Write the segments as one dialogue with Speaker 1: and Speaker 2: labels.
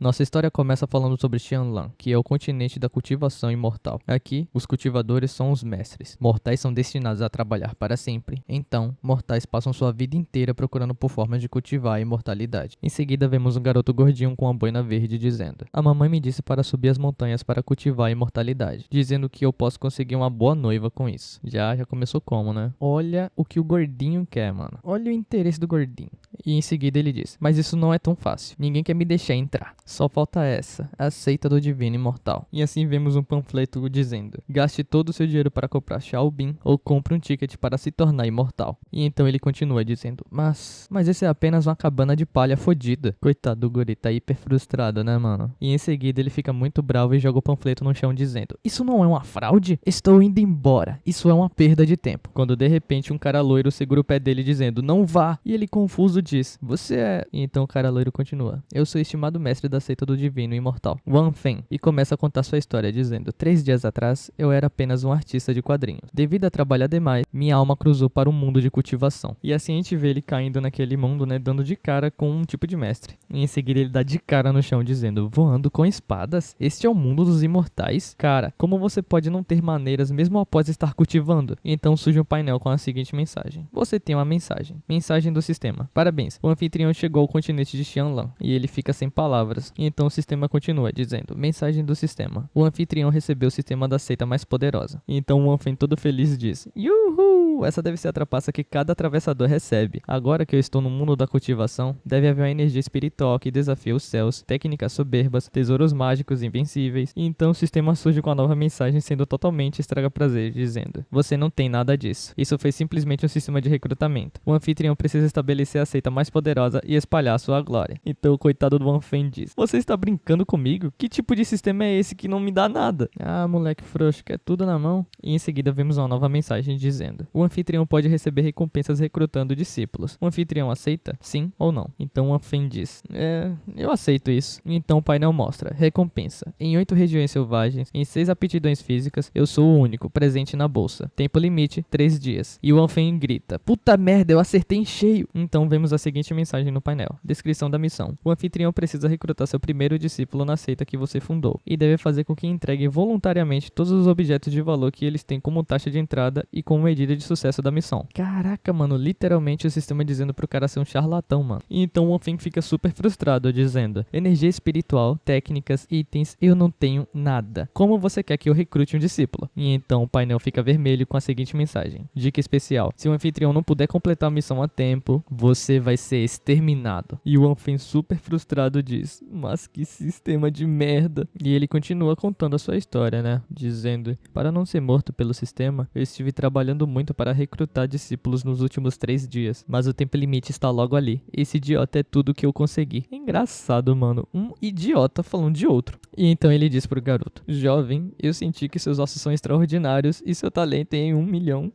Speaker 1: Nossa história começa falando sobre Xianlan, que é o continente da cultivação imortal. Aqui, os cultivadores são os mestres. Mortais são destinados a trabalhar para sempre. Então, mortais passam sua vida inteira procurando por formas de cultivar a imortalidade. Em seguida, vemos um garoto gordinho com uma boina verde dizendo: "A mamãe me disse para subir as montanhas para cultivar a imortalidade, dizendo que eu posso conseguir uma boa noiva com isso." Já começou como, né? Olha o que o gordinho quer, mano. Olha o interesse do gordinho. E em seguida ele diz: "Mas isso não é tão fácil. Ninguém quer me deixar entrar. Só falta essa, a seita do divino imortal." E assim vemos um panfleto dizendo: "Gaste todo o seu dinheiro para comprar Xiaobin ou compre um ticket para se tornar imortal." E então ele continua dizendo: Mas esse é apenas uma cabana de palha fodida." Coitado do guri, tá hiper frustrado, né, mano? E em seguida ele fica muito bravo e joga o panfleto no chão dizendo: "Isso não é uma fraude? Estou indo embora. Isso é uma perda de tempo." Quando de repente um cara loiro segura o pé dele dizendo: "Não vá." E ele confuso diz: "Você é..." E então o cara loiro continua: "Eu sou o estimado mestre da seita do divino imortal, Wan Feng." E começa a contar sua história dizendo: "3 dias atrás, eu era apenas um artista de quadrinhos. Devido a trabalhar demais, minha alma cruzou para um mundo de cultivação." E assim a gente vê ele caindo naquele mundo, né, dando de cara com um tipo de mestre. E em seguida ele dá de cara no chão dizendo: "Voando com espadas? Este é o mundo dos imortais? Cara, como você pode não ter maneiras mesmo após estar cultivando?" E então surge um painel com a seguinte mensagem: "Você tem uma mensagem. Mensagem do sistema. Parabéns, o anfitrião chegou ao continente de Xianlan." E ele fica sem palavras. E então o sistema continua dizendo: "Mensagem do sistema. O anfitrião recebeu o sistema da seita mais poderosa." E então o Wan Feng todo feliz diz: "Yuhu! Essa deve ser a trapaça que cada atravessador recebe. Agora que eu estou no mundo da cultivação, deve haver uma energia espiritual que desafia os céus, técnicas soberbas, tesouros mágicos invencíveis." E então o sistema surge com a nova mensagem sendo totalmente estraga-prazer, dizendo: "Você não tem nada disso. Isso foi simplesmente um sistema de recrutamento. O anfitrião precisa estabelecer a seita mais poderosa e espalhar sua glória." Então o coitado do Wan Feng diz: "Você está brincando comigo? Que tipo de sistema é esse que não me dá nada?" Ah, moleque frouxo, quer tudo na mão. E em seguida vemos uma nova mensagem dizendo: "O anfitrião pode receber recompensas recrutando discípulos. O anfitrião aceita? Sim ou não?" Então o Wan Feng diz: eu aceito isso." E então o painel mostra: recompensa. Em 8 regiões selvagens, em 6 aptidões físicas, eu sou o único presente na bolsa. Tempo limite, 3 dias. E o Wan Feng grita: "Puta merda, eu acertei em cheio." Então vemos a seguinte mensagem no painel: descrição da missão: "O anfitrião precisa recrutar seu primeiro discípulo na seita que você fundou, e deve fazer com que entregue voluntariamente todos os objetos de valor que eles têm como taxa de entrada e como medida de sucesso da missão." Caraca, mano, literalmente o sistema dizendo pro cara ser um charlatão, mano. E então o Wan Feng fica super frustrado, dizendo: "Energia espiritual, técnicas, itens, eu não tenho nada. Como você quer que eu recrute um discípulo?" E então o painel fica vermelho com a seguinte mensagem: dica especial: se o anfitrião não puder completar a missão a tempo, você vai ser exterminado. E o Wan Feng super frustrado diz: "Mas que sistema de merda." E ele continua contando a sua história, né, dizendo: "Para não ser morto pelo sistema, eu estive trabalhando muito para recrutar discípulos nos últimos 3 dias, mas o tempo limite está logo ali. Esse idiota é tudo que eu consegui." Engraçado, mano, um idiota falando de outro. E então ele diz pro garoto: "Jovem, eu senti que seus ossos são extraordinários e seu talento é em 1 milhão."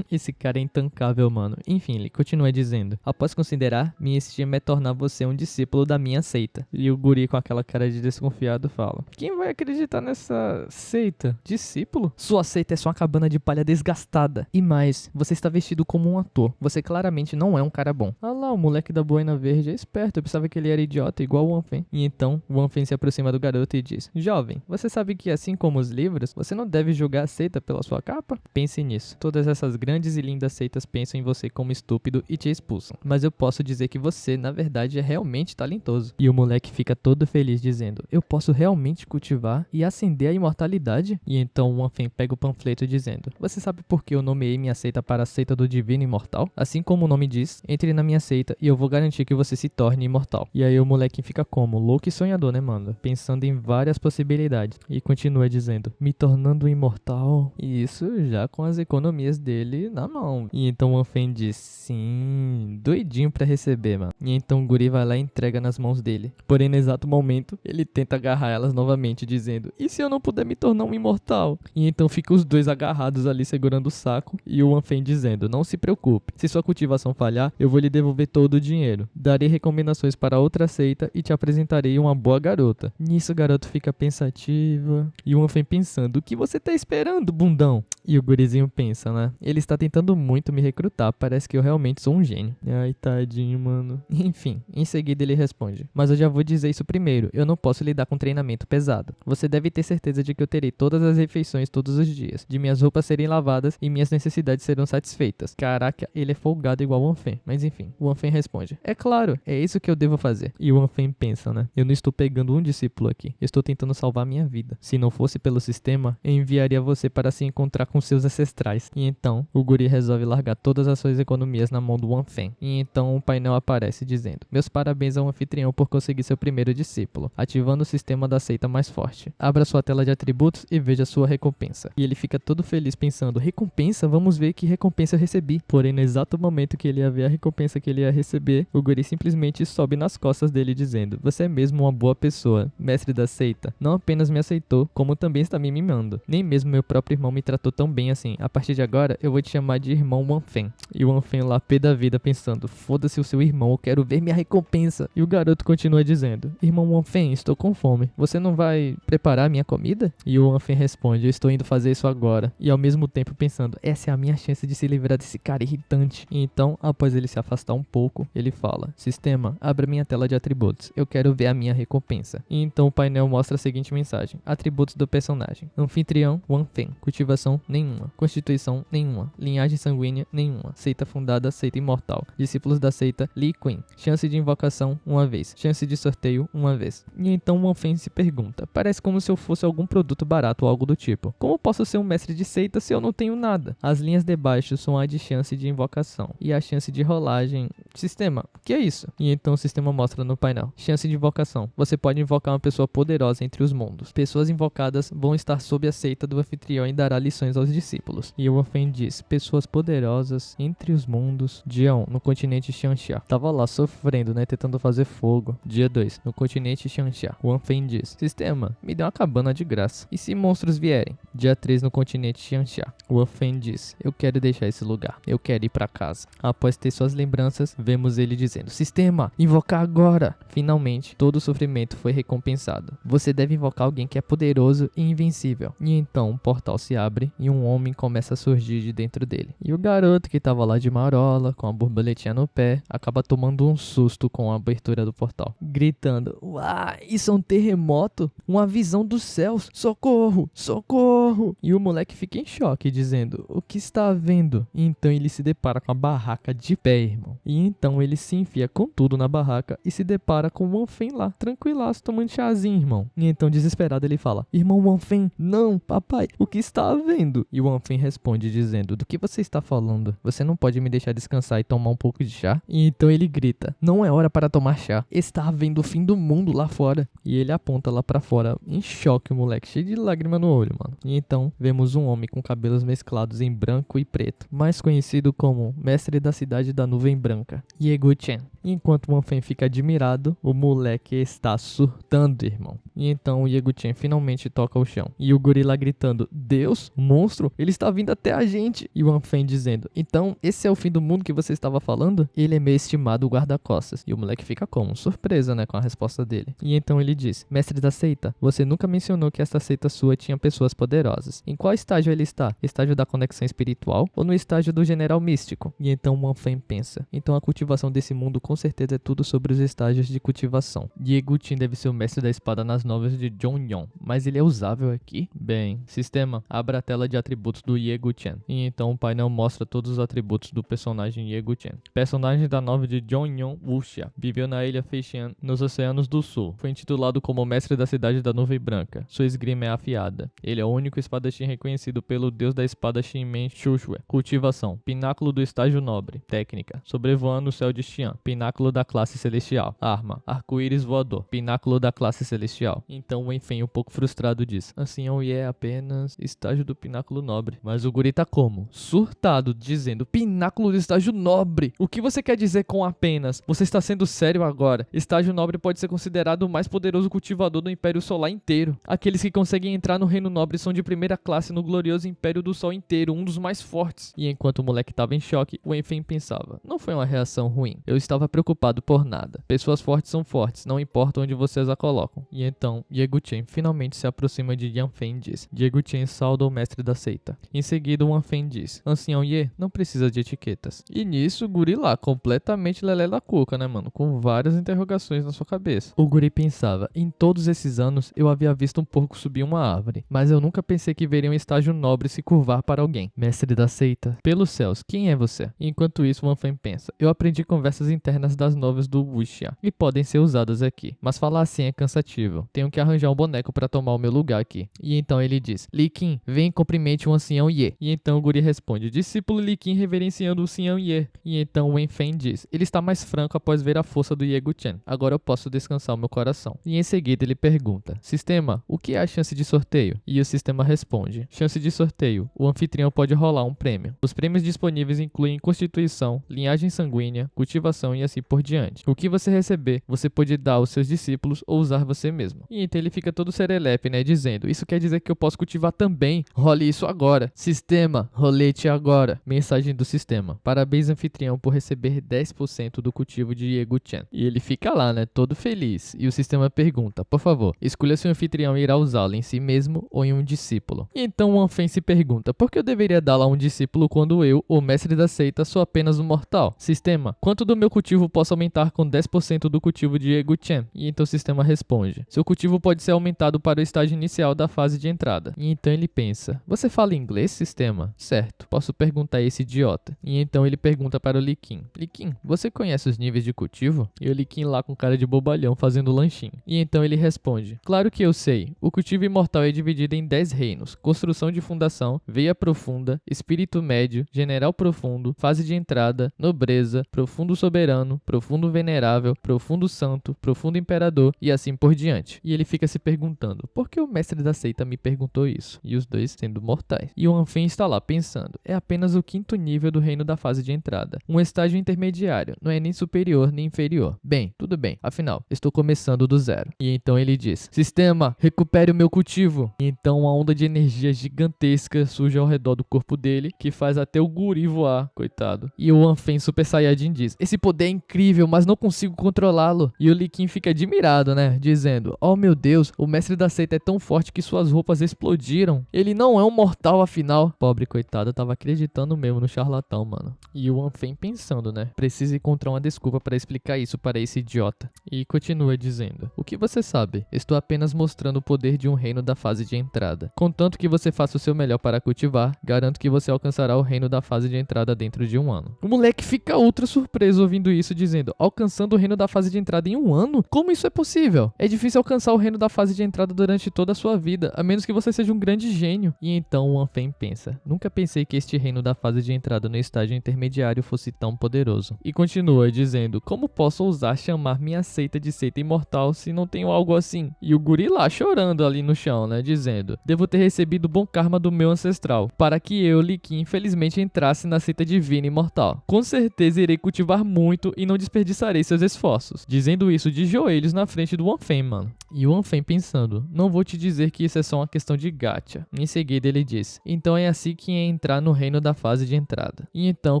Speaker 1: Esse cara é intancável, mano. Enfim, ele continua dizendo: "Após considerar, minha estima é tornar você um discípulo da minha seita." E o guri com aquela cara de desconfiado fala: "Quem vai acreditar nessa seita? Discípulo? Sua seita é só uma cabana de palha desgastada. E mais, você está vestido como um ator. Você claramente não é um cara bom." Ah lá, o moleque da boina verde é esperto. Eu pensava que ele era idiota igual o Wan Feng. E então, o Wan Feng se aproxima do garoto e diz: "Jovem, você sabe que assim como os livros, você não deve julgar a seita pela sua capa? Pense nisso. Todas essas grandes e lindas seitas pensam em você como estúpido e te expulsam. Mas eu posso dizer que você, na verdade, é realmente talentoso." E o moleque fica todo feliz dizendo: "Eu posso realmente cultivar e acender a imortalidade?" E então o Wan Feng pega o panfleto dizendo: "Você sabe por que eu nomeei minha seita para a seita do divino imortal? Assim como o nome diz, entre na minha seita e eu vou garantir que você se torne imortal." E aí o moleque fica como? Louco e sonhador, né, mano? Pensando em várias possibilidades. E continua dizendo: "Me tornando imortal." E isso já com as economias dele na mão. E então o Wan Feng diz: "Sim, doidinho pra receber, mano." E então o guri vai lá e entrega nas mãos dele. Porém, no exato momento, ele tenta agarrar elas novamente, dizendo: "E se eu não puder me tornar um imortal?" E então fica os dois agarrados ali segurando o saco. E o Wan Feng dizendo: "Não se preocupe, se sua cultivação falhar, eu vou lhe devolver todo o dinheiro. Darei recomendações para outra seita e te apresentarei uma boa garota." Nisso o garoto fica pensativo. E o Wan Feng pensando: "O que você tá esperando, bundão?" E o gurizinho pensa, né? Ele está tentando muito me recrutar, parece que eu realmente sou um gênio. Ai, tadinho, mano. Enfim, em seguida ele responde: mas eu já vou dizer isso primeiro, eu não posso lidar com treinamento pesado. Você deve ter certeza de que eu terei todas as refeições todos os dias, de minhas roupas serem lavadas e minhas necessidades serão satisfeitas. Caraca, ele é folgado igual o Wanfen. Mas enfim, o Wanfen responde: é claro, é isso que eu devo fazer. E o Wanfen pensa, né? Eu não estou pegando um discípulo aqui, eu estou tentando salvar minha vida. Se não fosse pelo sistema, eu enviaria você para se encontrar com seus ancestrais. E então, o guri resolve largar todas as suas economias na mão do Wanfen. E então um painel aparece dizendo: meus parabéns ao anfitrião por conseguir seu primeiro discípulo, ativando o sistema da seita mais forte. Abra sua tela de atributos e veja sua recompensa. E ele fica todo feliz pensando: recompensa? Vamos ver que recompensa eu recebi. Porém, no exato momento que ele ia ver a recompensa que ele ia receber, o guri simplesmente sobe nas costas dele dizendo: você é mesmo uma boa pessoa, mestre da seita. Não apenas me aceitou, como também está me mimando. Nem mesmo meu próprio irmão me tratou tão bem assim. A partir de agora, eu vou te chamar de irmão Wanfen. E o Wanfen lá, pé da vida, pensando: foda-se o seu irmão, eu quero ver minha recompensa. E o garoto continua dizendo: irmão Wanfen, estou com fome. Você não vai preparar minha comida? E o Wanfen responde: eu estou indo fazer isso agora. E ao mesmo tempo pensando: essa é a minha chance de se livrar desse cara irritante. E então, após ele se afastar um pouco, ele fala: sistema, abra minha tela de atributos. Eu quero ver a minha recompensa. E então o painel mostra a seguinte mensagem: atributos do personagem: anfitrião, Wanfen. Cultivação, nenhuma. Constituição, nenhuma. Linhagem sanguínea, nenhuma. Seita fundada, seita imortal. Discípulos da seita, Li Quen. Chance de invocação, uma vez. Chance de sorteio, uma vez. E então Wanfen se pergunta: parece como se eu fosse algum produto barato ou algo do tipo. Como posso ser um mestre de seita se eu não tenho nada? As linhas de baixo são a de chance de invocação e a chance de rolagem. Sistema, o que é isso? E então o sistema mostra no painel: chance de invocação. Você pode invocar uma pessoa poderosa entre os mundos. Pessoas invocadas vão estar sob a seita do anfitrião e dará lições aos discípulos. E o Wanfen diz: pessoas poderosas entre os mundos. Dia 1, no continente Xianxia. Tava lá sofrendo, né, tentando fazer fogo. Dia 2, no continente Xianxia. O Wanfen diz: sistema, me dê uma cabana de graça. E se monstros vierem? Dia 3, no continente Xianxia. O Wanfen diz: eu quero deixar esse lugar. Eu quero ir pra casa. Após ter suas lembranças, vemos ele dizendo: sistema, invocar agora. Finalmente, todo o sofrimento foi recompensado. Você deve invocar alguém que é poderoso e invencível. E então um portal se abre e um homem começa a surgir de dentro dele. E o garoto que tava lá de marola, com a borboletinha no pé, acaba tomando um susto com a abertura do portal, gritando: uau, isso é um terremoto? Uma visão dos céus? Socorro! Socorro! E o moleque fica em choque, dizendo: o que está havendo? E então ele se depara com a barraca de pé, irmão. E então ele se enfia com tudo na barraca e se depara com o Wanfen lá, tranquilaço, tomando chazinho, irmão. E então, desesperado, ele fala: irmão Wanfen, não, papai, o que está havendo? E o Wanfen responde dizendo: do que você está falando? Você não pode me deixar descansar e tomar um pouco de chá? E então ele grita: não é hora para tomar chá, está havendo o fim do mundo lá fora. E ele aponta lá pra fora, em choque, o moleque, cheio de lágrima no olho, mano. E então vemos um homem com cabelos mesclados em branco e preto, mais conhecido como mestre da cidade da nuvem branca, Yegu Chen. Enquanto o Wanfen fica admirado, o moleque está surtando, irmão. E então o Yegu Chen finalmente toca o chão. E o gorila gritando: Deus, monstro, ele está vindo até a gente. E o Wanfen dizendo: então, esse é o fim do mundo que você estava falando? Ele é meu estimado guarda-costas. E o moleque fica como? Surpresa, né, com a resposta dele. E então ele diz: mestre da seita, você nunca mencionou que essa seita sua tinha pessoas poderosas. Em qual estágio ele está? Estágio da conexão espiritual ou no estágio do general místico? E então o Wanfen pensa: então a cultivação desse mundo com certeza é tudo sobre os estágios de cultivação. Yegu Chen deve ser o mestre da espada nas novelas de John Yon, mas ele é usável aqui? Bem, sistema, abra a tela de atributos do Yegu Chen. E então o painel mostra todos os atributos do personagem Yegu Chen. Personagem da novela de John Yon Wuxia. Viveu na ilha Feixian, nos Oceanos do Sul. Foi intitulado como mestre da cidade da nuvem branca. Sua esgrima é afiada. Ele é o único espadachim reconhecido pelo deus da espada Shinmen Shushue. Cultivação, pináculo do estágio nobre. Técnica, sobrevoando o céu de Xian. Pináculo da classe celestial. Arma, arco-íris voador. Pináculo da classe celestial. Então o Wanfen, um pouco frustrado, diz: assim é apenas estágio do pináculo nobre. Mas o guri tá como? Surtado, dizendo: pináculo do estágio nobre. O que você quer dizer com apenas? Você está sendo sério agora? Estágio nobre pode ser considerado o mais poderoso cultivador do Império Solar inteiro. Aqueles que conseguem entrar no Reino Nobre são de primeira classe no glorioso Império do Sol inteiro, um dos mais fortes. E enquanto o moleque tava em choque, o Wanfen pensava: não foi uma reação ruim. Eu estava preocupado por nada. Pessoas fortes são fortes, não importa onde vocês a colocam. E então, Yegu Chen finalmente se aproxima de Wanfen e diz: Yegu Chen sauda o mestre da seita. Em seguida, o Anfen diz: Ancião Ye, não precisa de etiquetas. E nisso, o guri lá, completamente lelé da cuca, né, mano? Com várias interrogações na sua cabeça. O guri pensava: em todos esses anos, eu havia visto um porco subir uma árvore, mas eu nunca pensei que veria um estágio nobre se curvar para alguém. Mestre da seita, pelos céus, quem é você? Enquanto isso, o Anfen pensa: eu aprendi conversas internas das novas do Wuxia, e podem ser usadas aqui, mas falar assim é cansativo. Tenho que arranjar um boneco para tomar o meu lugar aqui. E então ele diz: Li Qin, vem e cumprimente o ancião Ye. E então o guri responde: discípulo Li Qin reverenciando o ancião Ye. E então o Anfen diz: ele está mais franco após ver a força do Ye Guchen. Agora eu posso descansar o meu coração. E em seguida ele pergunta: sistema, o que é a chance de sorteio? E o sistema responde: chance de sorteio. O anfitrião pode rolar um prêmio. Os prêmios disponíveis incluem constituição, linhagem sanguínea, cultivação e assim por diante. O que você receber, você pode dar aos seus discípulos ou usar você mesmo. E então ele fica todo serelepe, né, dizendo: isso quer dizer que eu posso cultivar também. Role isso agora. Sistema, rolete agora. Mensagem do sistema: parabéns anfitrião por receber 10% do cultivo de Ye Guchen. E ele fica lá, né, todo feliz. E o sistema pergunta: por favor, escolha se o anfitrião irá usá-lo em si mesmo ou em um discípulo. E então o Anfen se pergunta: por que eu deveria dá-lo a um discípulo quando eu, o mestre da seita, sou apenas um mortal? Sistema, quanto do meu cultivo posso aumentar com 10% do cultivo de Ye Guchen? E então o sistema responde: seu cultivo pode ser aumentado para o estágio inicial da fase de entrada. E então ele pensa: você fala inglês, sistema? Certo, posso perguntar a esse idiota. E então ele pergunta para o Li Qin: Li Qin, você conhece os níveis de cultivo? E o Li Qin lá com cara de bobalhão fazendo lanchinho. E então ele responde: claro que eu sei. O cultivo imortal é dividido em 10 reinos: construção de fundação, veia profunda, espírito médio, general profundo, fase de entrada, nobreza, profundo soberano, profundo venerável, profundo santo, profundo imperador e assim por diante. E ele fica se perguntando: por que o mestre da seita me perguntou isso? E os dois sendo mortais. E o Anfen está lá pensando: é apenas o 5º nível do reino da fase de entrada. Um estágio intermediário, não é nem superior nem inferior. Bem, tudo bem, afinal, estou começando do zero. E então ele diz: sistema, recupere o meu cultivo. E então uma onda de energia gigantesca surge ao redor do corpo dele, que faz até o guri voar, coitado. E o Anfen Super Saiyajin diz: esse poder é incrível, mas não consigo controlá-lo. E o Li Qin fica admirado, né, dizendo: oh meu Deus, o mestre da seita é tão forte que suas roupas explodiram. Ele não é um mortal afinal. Pobre coitado, tava acreditando mesmo no charlatão, mano. E o Anfen pensando, né, precisa encontrar uma desculpa para explicar isso para esse idiota. E continua dizendo: o que você sabe? Estou apenas mostrando o poder de um reino da fase de entrada. Contanto que você faça o seu melhor para cultivar, garanto que você alcançará o reino da fase de entrada dentro de um ano. O moleque fica ultra surpreso ouvindo isso, dizendo: alcançando o reino da fase de entrada em um ano? Como isso é possível? É difícil alcançar o reino da fase de entrada durante toda a sua vida, a menos que você seja um grande gênio. E então o Anfen pensa: nunca pensei que este reino da fase de entrada no estágio intermediário fosse tão poderoso. E continua dizendo: como posso ousar chamar minha seita de seita imortal se não tenho algo assim? E o guri lá chorando ali no chão, né, dizendo: devo ter recebido bom karma do meu ancestral, para que eu, Li Qin, infelizmente entrasse na seita divina imortal. Com certeza irei cultivar muito e não desperdiçarei seus esforços. Dizendo isso de joelhos na frente do Anfen, mano. E o Anfen pensando: não vou te dizer que isso é só uma questão de gacha. Em seguida ele diz: então é assim que é entrar no reino da fase de entrada. E então,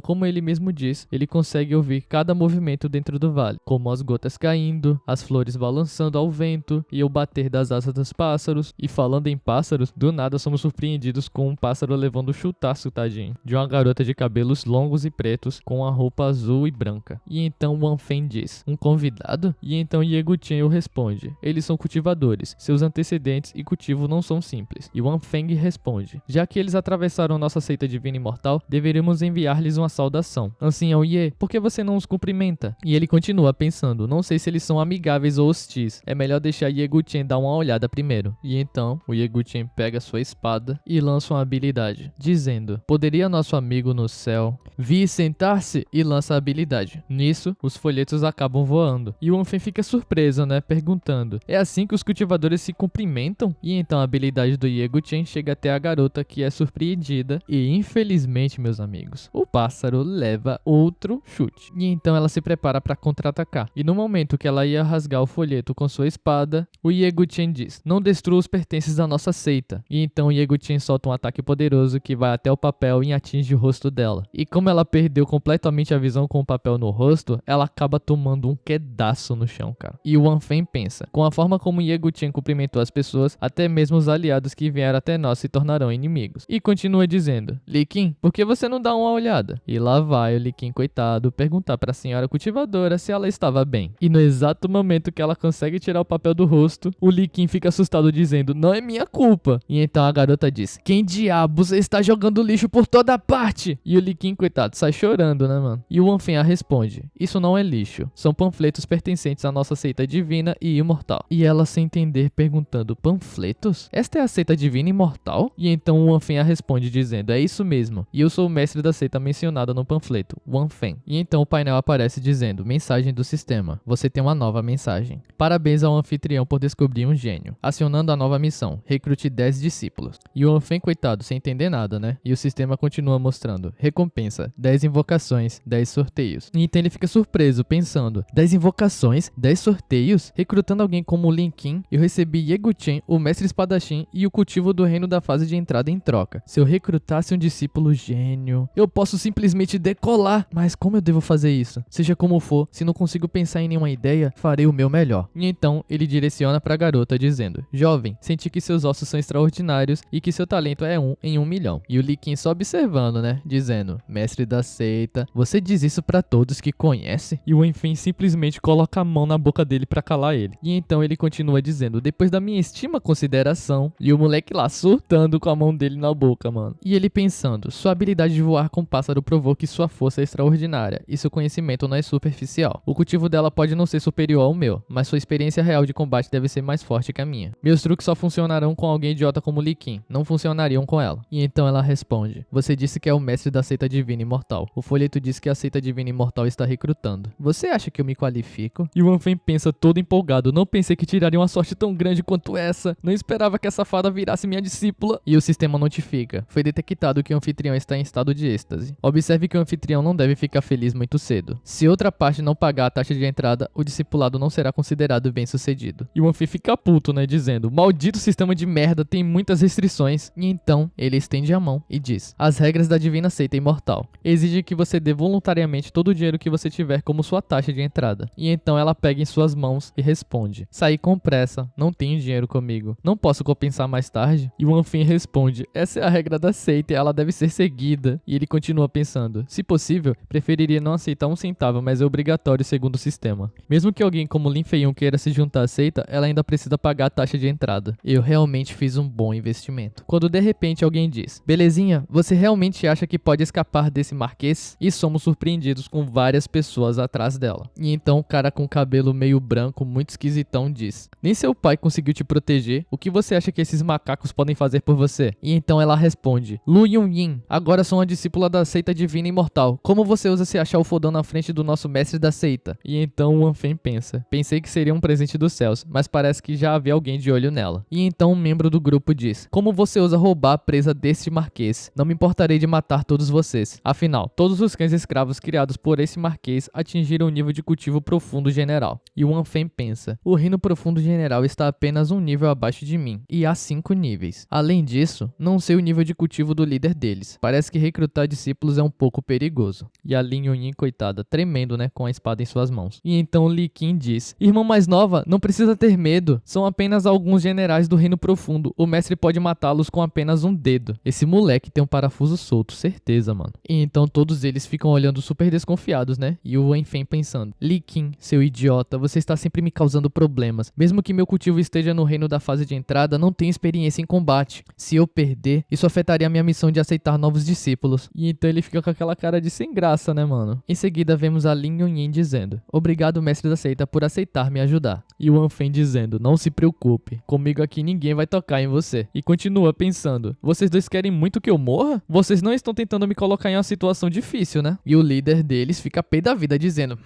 Speaker 1: como ele mesmo diz, ele consegue ouvir cada movimento dentro do vale, como as gotas caindo, as flores balançando ao vento e o bater das asas dos pássaros. E falando em pássaros, do nada somos surpreendidos com um pássaro levando um chutaço, tadinho, de uma garota de cabelos longos e pretos com a roupa azul e branca. E então o Anfen diz: um convidado? E então Ye Guchen responde: eles são cultivadores, seus antecedentes e cultivo não são simples. E o Anfen responde: já que eles atravessaram nossa seita divina imortal, deveríamos enviar-lhes uma saudação. Ancião Ye, por que você não os cumprimenta? E ele continua pensando: não sei se eles são amigáveis ou hostis, é melhor deixar Ye Guchen dar uma olhada primeiro. E então o Ye Guchen pega sua espada e lança uma habilidade, dizendo: poderia nosso amigo no céu vir sentar-se? E lança a habilidade. Nisso, os folhetos acabam voando. E o Anfen fica surpreso, né, perguntando: é assim que os cultivadores se cumprimentam? E então a habilidade do Ye Guchen chega até a garota, que é surpreendida e, infelizmente, meus amigos, o pássaro leva outro chute. E então ela se prepara para contra-atacar. E no momento que ela ia rasgar o folheto com sua espada, o Ye Guchen diz: não destrua os pertences da nossa seita. E então o Ye Guchen solta um ataque poderoso que vai até o papel e atinge o rosto dela. E como ela perdeu completamente a visão com o papel no rosto, ela acaba tomando um pedaço no chão, cara. E o Anfen pensa: com a forma como Ye Guchen cumprimentou as pessoas, até mesmo os aliados que vieram até nós se tornarão tornarão inimigos. E continua dizendo: Li Qin, por que você não dá uma olhada? E lá vai o Li Qin, coitado, perguntar para a senhora cultivadora se ela estava bem. E no exato momento que ela consegue tirar o papel do rosto, o Li Qin fica assustado dizendo: não é minha culpa. E então a garota diz: quem diabos está jogando lixo por toda parte? E o Li Qin, coitado, sai chorando, né, mano? E o Wanfen responde: isso não é lixo, são panfletos pertencentes à nossa seita divina e imortal. E ela, sem entender, perguntando: panfletos? Esta é a seita divina e imortal? E então o Wanfen responde dizendo: é isso mesmo, e eu sou o mestre da seita mencionada no panfleto, Wanfen. E então o painel aparece dizendo: mensagem do sistema, você tem uma nova mensagem. Parabéns ao anfitrião por descobrir um gênio. Acionando a nova missão, recrute 10 discípulos. E o Wanfen, coitado, sem entender nada, né? E o sistema continua mostrando: recompensa, 10 invocações, 10 sorteios. E então ele fica surpreso, pensando: 10 invocações, 10 sorteios? Recrutando alguém como o Li Qin, eu recebi Ye Guchen, o mestre espadachim e o cultivo do reino da fase de entrada em troca. Se eu recrutasse um discípulo gênio, eu posso simplesmente decolar. Mas como eu devo fazer isso? Seja como for, se não consigo pensar em nenhuma ideia, farei o meu melhor. E então ele direciona para a garota dizendo: jovem, senti que seus ossos são extraordinários e que seu talento é 1 em 1 milhão. E o Li Qin só observando, né? Dizendo: mestre da seita, você diz isso para todos que conhece? E o Wanfen simplesmente coloca a mão na boca dele para calar ele. E então ele continua dizendo: depois da minha estima consideração. E o moleque lá surtando com a mão dele na boca, mano. E ele pensando: sua habilidade de voar com pássaro provou que sua força é extraordinária e seu conhecimento não é superficial. O cultivo dela pode não ser superior ao meu, mas sua experiência real de combate deve ser mais forte que a minha. Meus truques só funcionarão com alguém idiota como Li Qin, não funcionariam com ela. E então ela responde: você disse que é o mestre da seita divina imortal. O folheto diz que a seita divina imortal está recrutando. Você acha que eu me qualifico? E o Wanfen pensa todo empolgado: não pensei que tiraria uma sorte tão grande quanto essa. Não esperava que essa fada virasse minha discípula. E o sistema notifica: foi detectado que o anfitrião está em estado de êxtase. Observe que o anfitrião não deve ficar feliz muito cedo. Se outra parte não pagar a taxa de entrada, o discipulado não será considerado bem sucedido. E o Wanfen fica puto, né, dizendo: maldito sistema de merda, tem muitas restrições. E então ele estende a mão e diz: as regras da divina seita imortal exigem que você dê voluntariamente todo o dinheiro que você tiver como sua taxa de entrada. E então ela pega em suas mãos e responde: saí com pressa, não tenho dinheiro comigo, não posso compensar mais tarde? E o Wanfen responde: essa é a regra da seita e ela deve ser seguida. E ele continua pensando: se possível, preferiria não aceitar um centavo, mas é obrigatório segundo o sistema. Mesmo que alguém como Lin Feiyun queira se juntar à seita, ela ainda precisa pagar a taxa de entrada. Eu realmente fiz um bom investimento. Quando de repente alguém diz: belezinha, você realmente acha que pode escapar desse marquês? E somos surpreendidos com várias pessoas atrás dela. E então o cara com cabelo meio branco, muito esquisitão, diz: nem seu pai conseguiu te proteger, o que você acha que esses macacos podem fazer por você? E então ela responde: Lu Yunyin, agora sou uma discípula da seita divina imortal. Como você usa se achar o fodão na frente do nosso mestre da seita? E então o Wanfen pensa: pensei que seria um presente dos céus, mas parece que já havia alguém de olho nela. E então um membro do grupo diz: como você ousa roubar a presa deste marquês? Não me importarei de matar todos vocês. Afinal, todos os cães escravos criados por esse marquês atingiram o nível de cultivo profundo general. E o Wanfen pensa: o reino profundo general está apenas um nível abaixo de mim, e há 5 níveis. Além disso, não sei o nível de cultivo do líder deles. Parece que recrutar discípulos é um pouco perigoso. E a Lin Yunyin, coitada, tremendo, né, com a espada em suas mãos. E então Li Qin diz: irmã mais nova, não precisa ter medo. São apenas alguns generais do reino profundo. O mestre pode matá-los com apenas um dedo. Esse moleque tem um parafuso solto, certeza, mano. E então todos eles ficam olhando super desconfiados, né? E o Wanfen pensando: Li Qin, seu idiota, você está sempre me causando problemas. Mesmo que meu cultivo esteja no reino da fase de entrada, não tenho experiência em combate. Se eu perder, isso afetaria a minha missão de aceitar novos discípulos. E então ele fica com aquela cara de sem graça, né, mano? Em seguida vemos a Lin Yunyin dizendo: obrigado, mestre da seita, por aceitar me ajudar. E o Wanfen dizendo: não se preocupe, comigo aqui ninguém vai tocar em você. E continua pensando: vocês dois querem muito que eu morra? Vocês não estão tentando me colocar em uma situação difícil, né? E o líder deles fica pé da vida dizendo: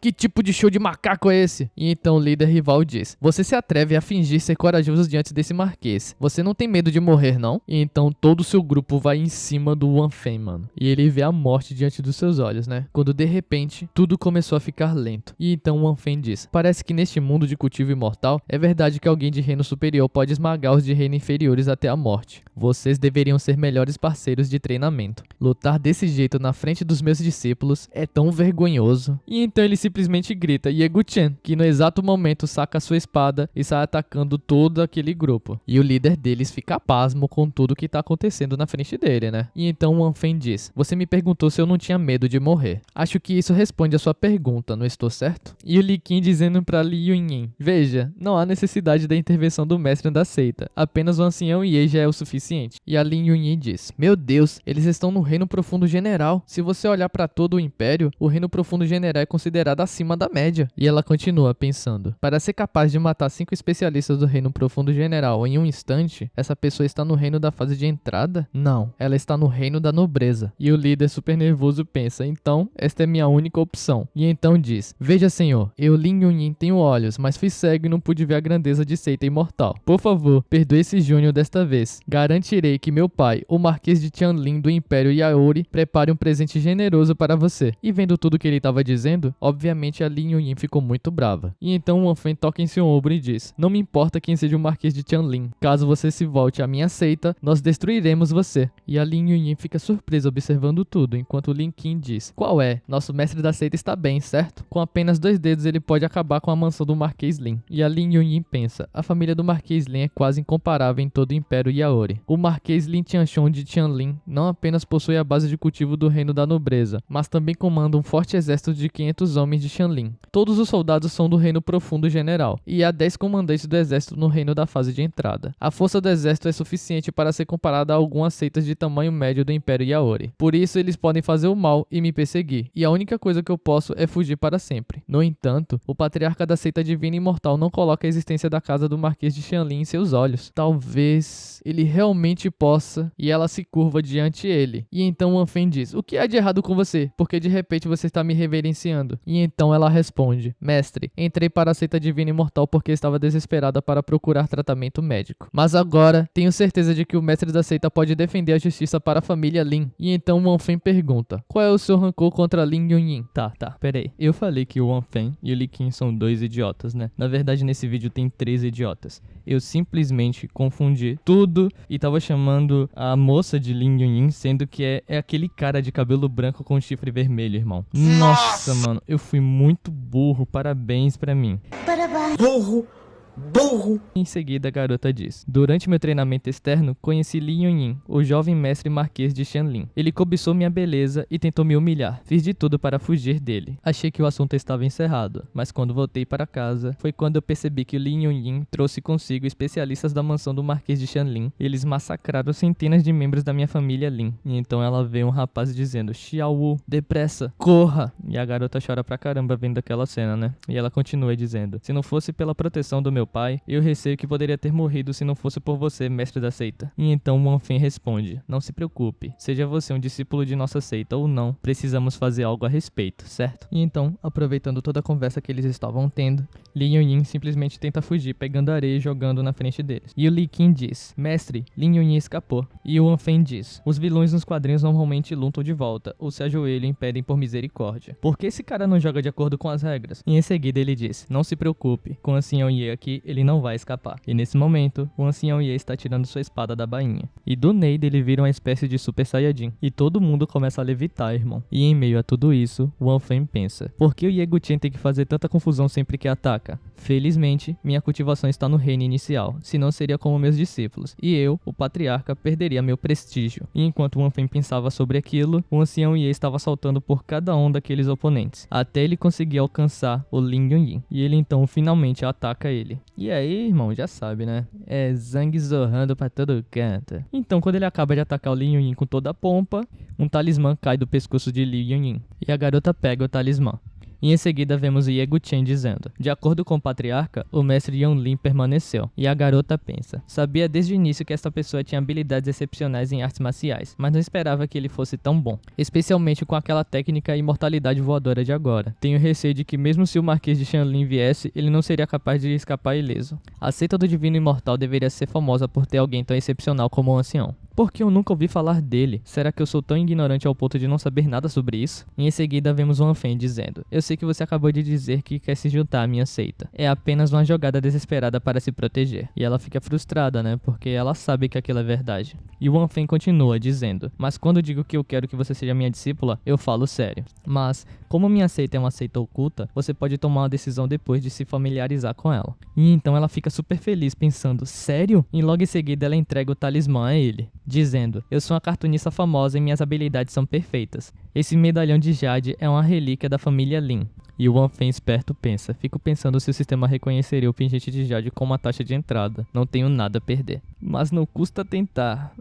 Speaker 1: que tipo de show de macaco é esse? E então o líder rival diz: você se atreve a fingir ser corajoso diante desse marquês. Você não tem medo de morrer, não? E então todo o seu grupo vai em cima do Wanfen, mano. E ele vê a morte diante dos seus olhos, né? Quando de repente tudo começou a ficar lento. E então o Wanfen diz: parece que neste mundo de cultivo imortal é verdade que alguém de reino superior pode esmagar os de reino inferiores até a morte. Vocês deveriam ser melhores parceiros de treinamento. Lutar desse jeito na frente dos meus discípulos é tão vergonhoso. E então ele simplesmente grita Ye Guchen, que no exato momento saca sua espada e sai atacando todo aquele grupo. E o líder deles fica pasmo pasmo com tudo que tá acontecendo na frente dele, né? E então Wan Feng diz: você me perguntou se eu não tinha medo de morrer. Acho que isso responde a sua pergunta, não estou certo? E o Li Qin dizendo pra Li Yunyin: veja, não há necessidade da intervenção do mestre da seita, apenas o ancião Ye já é o suficiente. E a Li Yunyin diz: meu Deus, eles estão no Reino Profundo General. Se você olhar pra todo o Império, o Reino Profundo General é considerado acima da média. E ela continua pensando: para ser capaz de matar 5 especialistas do Reino Profundo General em um instante, essa pessoa está no reino da fase de entrada? Não, ela está no reino da nobreza. E o líder super nervoso pensa: então, esta é minha única opção. E então diz: veja, senhor, eu Lin Yunyin tenho olhos, mas fui cego e não pude ver a grandeza de seita imortal. Por favor, perdoe esse Júnior desta vez. Garantirei que meu pai, o Marquês de Tianlin do Império Yaori, prepare um presente generoso para você. E vendo tudo que ele estava dizendo, obviamente a Lin Yunyin ficou muito brava. E então Wan Feng toca em seu ombro e diz: não me importa quem seja o Marquês de Tianlin. Caso você se volte à minha seita, nós destruiremos você. E a Lin Yunyin fica surpresa observando tudo, enquanto Lin Qin diz: qual é? Nosso mestre da seita está bem, certo? Com apenas 2 dedos ele pode acabar com a mansão do Marquês Lin. E a Lin Yunyin pensa: a família do Marquês Lin é quase incomparável em todo o Império Yaori. O Marquês Lin Tianshong de Tianlin não apenas possui a base de cultivo do reino da nobreza, mas também comanda um forte exército de 500 homens de Tianlin. Todos os soldados são do Reino Profundo General, e há 10 comandantes do exército no reino da fase de entrada. A força do exército é suficiente para ser comparada a algumas seitas de tamanho médio do Império Yaori. Por isso eles podem fazer o mal e me perseguir, e a única coisa que eu posso é fugir para sempre. No entanto, o patriarca da seita divina imortal não coloca a existência da casa do Marquês de Tianlin em seus olhos. Talvez ele realmente possa, e ela se curva diante ele. E então Wan Feng diz: o que há de errado com você? Porque de repente você está me reverenciando. E então ela responde: mestre, entrei para a seita divina imortal porque estava desesperada para procurar tratamento médico. Mas agora, tenho certeza de que o mestre da seita pode defender a justiça para a família Lin. E então Wan Feng pergunta: qual é o seu rancor contra Lin Yunyin? Tá, peraí. Eu falei que o Wan Feng e o Li Qin são 2 idiotas, né? Na verdade, nesse vídeo tem 3 idiotas. Eu simplesmente confundi tudo e tava chamando a moça de Lin Yunyin, sendo que é aquele cara de cabelo branco com chifre vermelho, irmão. Nossa, mano, eu fui muito burro. Parabéns pra mim.
Speaker 2: Parabéns. Burro.
Speaker 1: Em seguida, a garota diz: durante meu treinamento externo, conheci Li Yunyin, o jovem mestre marquês de Tianlin. Ele cobiçou minha beleza e tentou me humilhar. Fiz de tudo para fugir dele. Achei que o assunto estava encerrado, mas quando voltei para casa, foi quando eu percebi que o Li Yunyin trouxe consigo especialistas da mansão do marquês de Tianlin. Eles massacraram centenas de membros da minha família Lin. E então ela vê um rapaz dizendo: Xiao Wu, depressa, corra! E a garota chora pra caramba vendo aquela cena, né? E ela continua dizendo: se não fosse pela proteção do meu pai, eu receio que poderia ter morrido se não fosse por você, mestre da seita. E então Wan Feng responde: não se preocupe, seja você um discípulo de nossa seita ou não, precisamos fazer algo a respeito, certo? E então, aproveitando toda a conversa que eles estavam tendo, Li Yunyin simplesmente tenta fugir, pegando areia e jogando na frente deles. E o Li Qin diz: mestre, Li Yunyin escapou. E o Wan Feng diz: os vilões nos quadrinhos normalmente lutam de volta, ou se ajoelham e pedem por misericórdia. Por que esse cara não joga de acordo com as regras? E em seguida ele diz: não se preocupe, com o ancião Ye aqui, ele não vai escapar. E nesse momento, o ancião Ye está tirando sua espada da bainha. E do Neide ele vira uma espécie de Super Saiyajin. E todo mundo começa a levitar, irmão. E em meio a tudo isso, o Wan Feng pensa: por que o Ye Guqian tem que fazer tanta confusão sempre que ataca? Felizmente, minha cultivação está no reino inicial, senão seria como meus discípulos. E eu, o patriarca, perderia meu prestígio. E enquanto o Wan Feng pensava sobre aquilo, o ancião Ye estava saltando por cada um daqueles oponentes, até ele conseguir alcançar o Lin Yunyin. E ele então finalmente ataca ele. E aí, irmão, já sabe, né? É sangue zorrando pra todo canto. Então, quando ele acaba de atacar o Lin Yunyin com toda a pompa, um talismã cai do pescoço de Li Yunyin. E a garota pega o talismã. E em seguida vemos o Ye Guqian dizendo: de acordo com o patriarca, o mestre Yanlin permaneceu. E a garota pensa: sabia desde o início que esta pessoa tinha habilidades excepcionais em artes marciais, mas não esperava que ele fosse tão bom, especialmente com aquela técnica e imortalidade voadora de agora. Tenho receio de que mesmo se o Marquês de Tianlin viesse, ele não seria capaz de escapar ileso. A seita do Divino Imortal deveria ser famosa por ter alguém tão excepcional como o ancião. Porque eu nunca ouvi falar dele. Será que eu sou tão ignorante ao ponto de não saber nada sobre isso? E em seguida vemos Wan Feng dizendo: eu sei que você acabou de dizer que quer se juntar à minha seita. É apenas uma jogada desesperada para se proteger. E ela fica frustrada, né? Porque ela sabe que aquilo é verdade. E Wan Feng continua dizendo: mas quando digo que eu quero que você seja minha discípula, eu falo sério. Mas, como minha seita é uma seita oculta, você pode tomar uma decisão depois de se familiarizar com ela. E então ela fica super feliz pensando: sério? E logo em seguida ela entrega o talismã a ele, dizendo: eu sou uma cartunista famosa e minhas habilidades são perfeitas. Esse medalhão de jade é uma relíquia da família Lin. E o Wan Feng esperto pensa: fico pensando se o sistema reconheceria o pingente de jade como uma taxa de entrada. Não tenho nada a perder. Mas não custa tentar.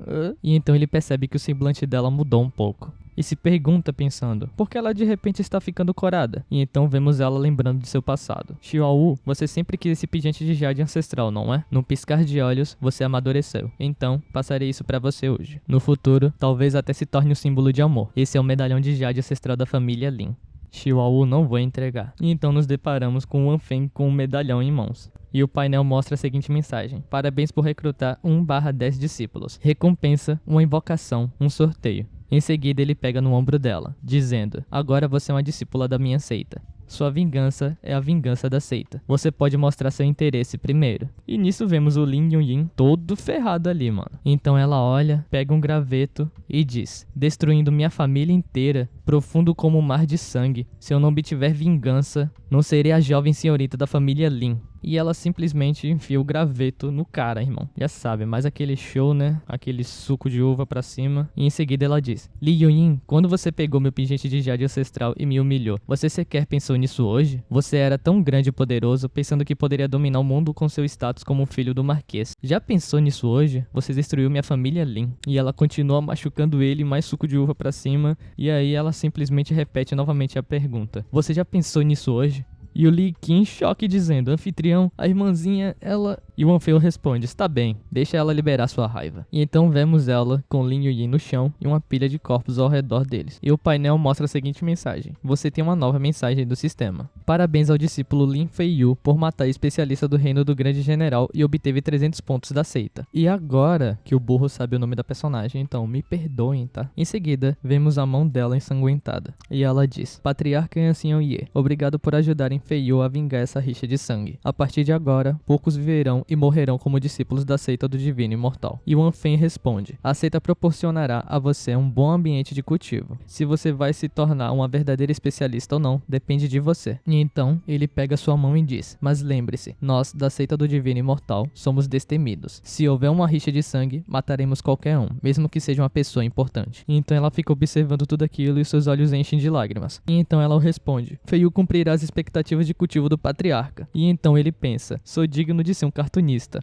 Speaker 1: E então ele percebe que o semblante dela mudou um pouco. E se pergunta pensando: por que ela de repente está ficando corada? E então vemos ela lembrando de seu passado. Xiaowu, você sempre quis esse pingente de jade ancestral, não é? Num piscar de olhos, você amadureceu. Então, passarei isso pra você hoje. No futuro, talvez até se torne um símbolo de amor. Esse é o medalhão de jade ancestral da família Lin. Xiaowu não vou entregar. E então nos deparamos com Wan Feng com um medalhão em mãos. E o painel mostra a seguinte mensagem: parabéns por recrutar 1/10 discípulos. Recompensa, uma invocação, um sorteio. Em seguida ele pega no ombro dela, dizendo: agora você é uma discípula da minha seita. Sua vingança é a vingança da seita. Você pode mostrar seu interesse primeiro. E nisso vemos o Lin Yunyin todo ferrado ali, mano. Então ela olha, pega um graveto e diz: destruindo minha família inteira, profundo como o mar de sangue. Se eu não obtiver vingança, não serei a jovem senhorita da família Lin. E ela simplesmente enfia o graveto no cara, irmão. Já sabe, mais aquele show, né? Aquele suco de uva pra cima. E em seguida ela diz: Li Yunyin, quando você pegou meu pingente de jade ancestral e me humilhou, você sequer pensou nisso hoje? Você era tão grande e poderoso, pensando que poderia dominar o mundo com seu status como filho do marquês. Já pensou nisso hoje? Você destruiu minha família Lin. E ela continua machucando ele, mais suco de uva pra cima. E aí ela simplesmente repete novamente a pergunta: você já pensou nisso hoje? E o Li Qin em choque dizendo: anfitrião, a irmãzinha, ela... E o Wan Feng responde: está bem, deixa ela liberar sua raiva. E então vemos ela com Lin Yunyin no chão e uma pilha de corpos ao redor deles. E o painel mostra a seguinte mensagem: você tem uma nova mensagem do sistema. Parabéns ao discípulo Lin Feiyu por matar a especialista do reino do grande general e obteve 300 pontos da seita. E agora que o burro sabe o nome da personagem, então me perdoem, tá? Em seguida, vemos a mão dela ensanguentada. E ela diz: patriarca e ancião Ye, obrigado por ajudarem Feiyu a vingar essa rixa de sangue. A partir de agora, poucos viverão e morrerão como discípulos da seita do Divino Imortal. E Wan Feng responde: a seita proporcionará a você um bom ambiente de cultivo. Se você vai se tornar uma verdadeira especialista ou não, depende de você. E então, ele pega sua mão e diz: mas lembre-se, nós, da seita do Divino Imortal, somos destemidos. Se houver uma rixa de sangue, mataremos qualquer um, mesmo que seja uma pessoa importante. E então ela fica observando tudo aquilo e seus olhos enchem de lágrimas. E então ela responde: Feiyu cumprirá as expectativas de cultivo do patriarca. E então ele pensa: sou digno de ser um cartunista.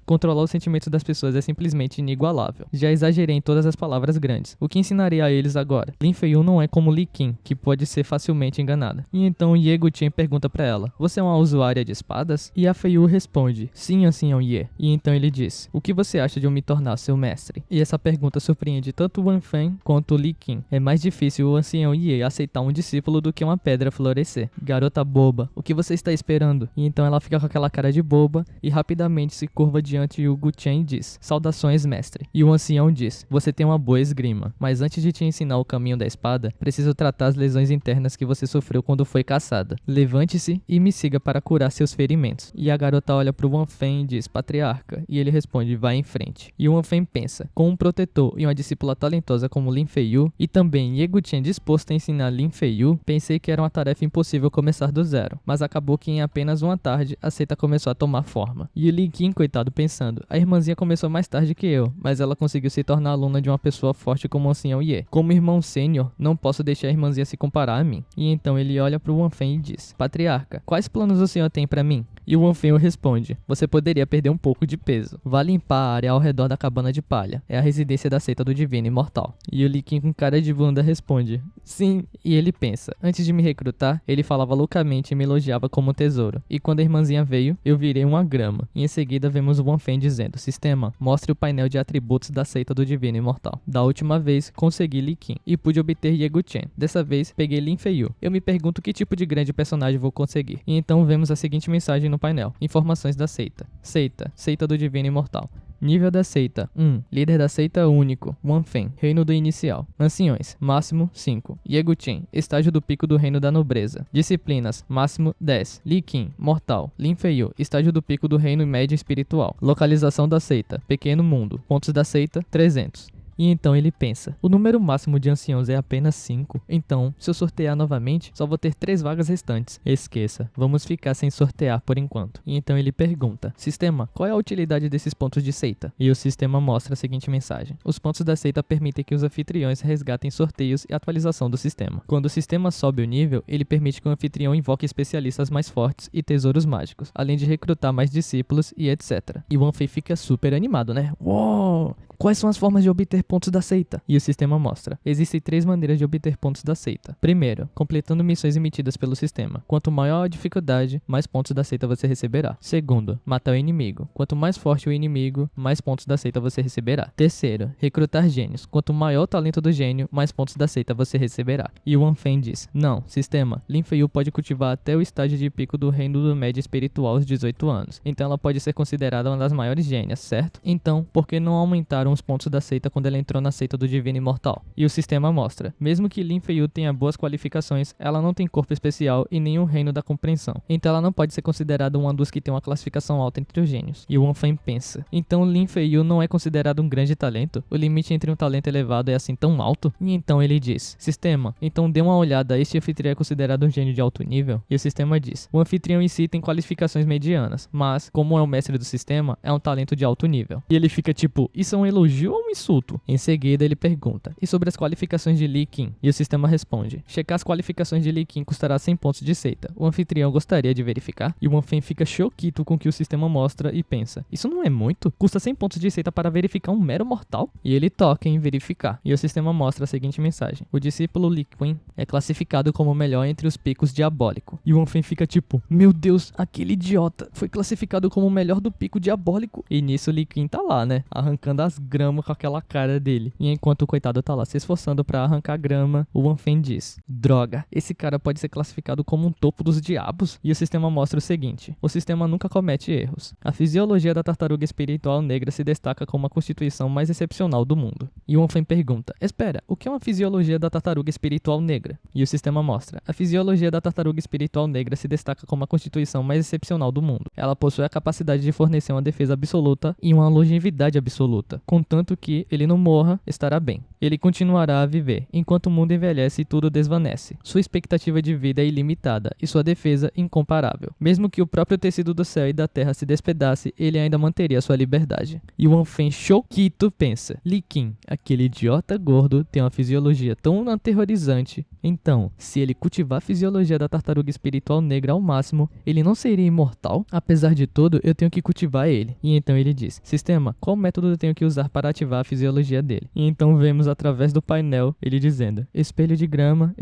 Speaker 1: Controlar os sentimentos das pessoas é simplesmente inigualável. Já exagerei em todas as palavras grandes. O que ensinarei a eles agora? Lin Feiyu não é como Li Qin, que pode ser facilmente enganada. E então Ye Guqian pergunta pra ela: você é uma usuária de espadas? E a Feiyu responde: sim, ancião Ye. E então ele diz: o que você acha de eu me tornar seu mestre? E essa pergunta surpreende tanto Wan Feng quanto Li Qin. É mais difícil o ancião Ye aceitar um discípulo do que uma pedra florescer. Garota boba, o que você está esperando? E então ela fica com aquela cara de boba e rapidamente se curva diante de Guqian e diz: saudações, mestre. E o ancião diz: você tem uma boa esgrima, mas antes de te ensinar o caminho da espada, preciso tratar as lesões internas que você sofreu quando foi caçada. Levante-se e me siga para curar seus ferimentos. E a garota olha pro Wan Feng e diz: patriarca. E ele responde: vai em frente. E o Wan Feng pensa: com um protetor e uma discípula talentosa como Lin Feiyu, e também Ye Guqian disposto a ensinar Lin Feiyu, pensei que era uma tarefa impossível começar do zero. Mas acabou que em apenas uma tarde a seita começou a tomar forma. E o Li Qin, coitado, pensando: a irmãzinha começou mais tarde que eu, mas ela conseguiu se tornar aluna de uma pessoa forte como o ancião Ye. Como irmão sênior, não posso deixar a irmãzinha se comparar a mim. E então ele olha pro Wan Feng e diz: patriarca, quais planos o senhor tem pra mim? E o Wan Feng responde: você poderia perder um pouco de peso. Vá limpar a área ao redor da cabana de palha. É a residência da seita do Divino Imortal. E o Li Qin, com cara de bunda, responde: sim. E ele pensa: antes de me recrutar, ele falava loucamente e me elogiava como um tesouro. E quando a irmãzinha veio, eu virei uma grama. E em seguida vemos o Wan Feng dizendo: sistema, mostre o painel de atributos da seita do Divino Imortal. Da última vez, consegui Li Qin e pude obter Ye Guqian. Dessa vez, peguei Lin Feiyu. Eu me pergunto que tipo de grande personagem vou conseguir. E então vemos a seguinte mensagem no painel: informações da seita. Seita do Divino Imortal. Nível da seita: 1. Líder da seita único, Wanfen, reino do inicial. Anciões: máximo 5. Yeguchen, estágio do pico do reino da nobreza. Disciplinas: máximo 10. Li Qin, mortal. Lin Feiyu, estágio do pico do reino médio espiritual. Localização da seita: pequeno mundo. Pontos da seita: 300. E então ele pensa, o número máximo de anciãos é apenas 5, então, se eu sortear novamente, só vou ter 3 vagas restantes. Esqueça, vamos ficar sem sortear por enquanto. E então ele pergunta, sistema, qual é a utilidade desses pontos de seita? E o sistema mostra a seguinte mensagem, os pontos da seita permitem que os anfitriões resgatem sorteios e atualização do sistema. Quando o sistema sobe o nível, ele permite que o anfitrião invoque especialistas mais fortes e tesouros mágicos, além de recrutar mais discípulos e etc. E o Wanfei fica super animado, né? Uou! Quais são as formas de obter pontos da seita? E o sistema mostra. Existem 3 maneiras de obter pontos da seita. Primeiro, completando missões emitidas pelo sistema. Quanto maior a dificuldade, mais pontos da seita você receberá. Segundo, matar o inimigo. Quanto mais forte o inimigo, mais pontos da seita você receberá. Terceiro, recrutar gênios. Quanto maior o talento do gênio, mais pontos da seita você receberá. E o Wanfen diz, não, sistema, Lin Feiyu pode cultivar até o estágio de pico do reino do médio espiritual aos 18 anos. Então ela pode ser considerada uma das maiores gênias, certo? Então, por que não aumentar os pontos da seita quando ela entrou na seita do Divino Imortal? E o sistema mostra, mesmo que Lin Feiyu tenha boas qualificações, ela não tem corpo especial e nenhum reino da compreensão, então ela não pode ser considerada uma dos que tem uma classificação alta entre os gênios. E o Wanfen pensa, então Lin Feiyu não é considerado um grande talento? O limite entre um talento elevado é assim tão alto? E então ele diz, sistema, então dê uma olhada, este anfitrião é considerado um gênio de alto nível? E o sistema diz, o anfitrião em si tem qualificações medianas, mas, como é o mestre do sistema, é um talento de alto nível. E ele fica tipo, isso é um elogio ou um insulto? Em seguida ele pergunta, e sobre as qualificações de Li Qin? E o sistema responde, checar as qualificações de Li Qin custará 100 pontos de seita. O anfitrião gostaria de verificar? E o Wanfen fica choquito com o que o sistema mostra e pensa, isso não é muito? Custa 100 pontos de seita para verificar um mero mortal? E ele toca em verificar. E o sistema mostra a seguinte mensagem, o discípulo Li Qin é classificado como o melhor entre os picos diabólico. E o Wanfen fica tipo, meu Deus, aquele idiota foi classificado como o melhor do pico diabólico. E nisso Li Qin tá lá, né, arrancando as gramas com aquela cara dele. E enquanto o coitado tá lá se esforçando pra arrancar grama, o Wanfen diz, droga, esse cara pode ser classificado como um topo dos diabos? E o sistema mostra o seguinte, o sistema nunca comete erros. A fisiologia da tartaruga espiritual negra se destaca como a constituição mais excepcional do mundo. E o Wanfen pergunta, espera, o que é uma fisiologia da tartaruga espiritual negra? E o sistema mostra, a fisiologia da tartaruga espiritual negra se destaca como a constituição mais excepcional do mundo. Ela possui a capacidade de fornecer uma defesa absoluta e uma longevidade absoluta, contanto que ele não morra, estará bem. Ele continuará a viver, enquanto o mundo envelhece e tudo desvanece. Sua expectativa de vida é ilimitada e sua defesa incomparável. Mesmo que o próprio tecido do céu e da terra se despedace, ele ainda manteria sua liberdade. E o Wanfen choquito pensa, Li Qin, aquele idiota gordo, tem uma fisiologia tão aterrorizante. Então, se ele cultivar a fisiologia da tartaruga espiritual negra ao máximo, ele não seria imortal? Apesar de tudo, eu tenho que cultivar ele. E então ele diz, sistema, qual método eu tenho que usar para ativar a fisiologia dele? E então vemos através do painel ele dizendo, espelho de grama,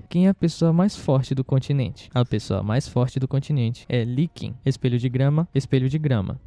Speaker 1: quem é a pessoa mais forte do continente? A pessoa mais forte do continente é Li Qin. Espelho de grama,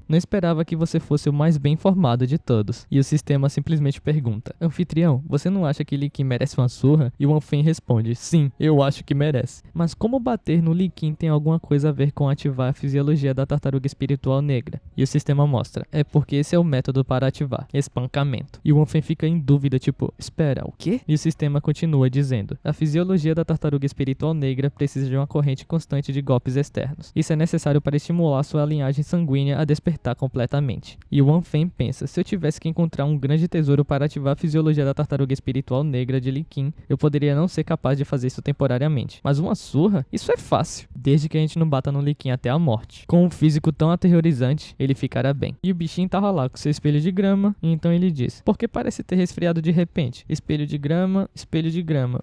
Speaker 1: não esperava que você fosse o mais bem informado de todos. E o sistema simplesmente pergunta, anfitrião, você não acha que Li Qin merece uma surra? E o Wanfen responde, sim, eu acho que merece. Mas como bater no Li Qin tem alguma coisa a ver com ativar a fisiologia da tartaruga espiritual negra? E o sistema mostra, é porque esse é o método para ativar, espancamento. E o Wanfen fica em dúvida, tipo, espera, o quê? E o sistema continua dizendo, a fisiologia da tartaruga espiritual negra precisa de uma corrente constante de golpes externos. Isso é necessário para estimular sua linhagem sanguínea a despertar completamente. E o Wanfen pensa, se eu tivesse que encontrar um grande tesouro para ativar a fisiologia da tartaruga espiritual negra de Li Qin, eu poderia não ser capaz de fazer isso temporariamente. Mas uma surra? Isso é fácil, desde que a gente não bata no Li Qin até a morte. Com um físico tão aterrorizante, ele ficará bem. E o bichinho tava lá com seu espelho de grama, e então ele diz, por que parece ter resfriado de repente? Espelho de grama,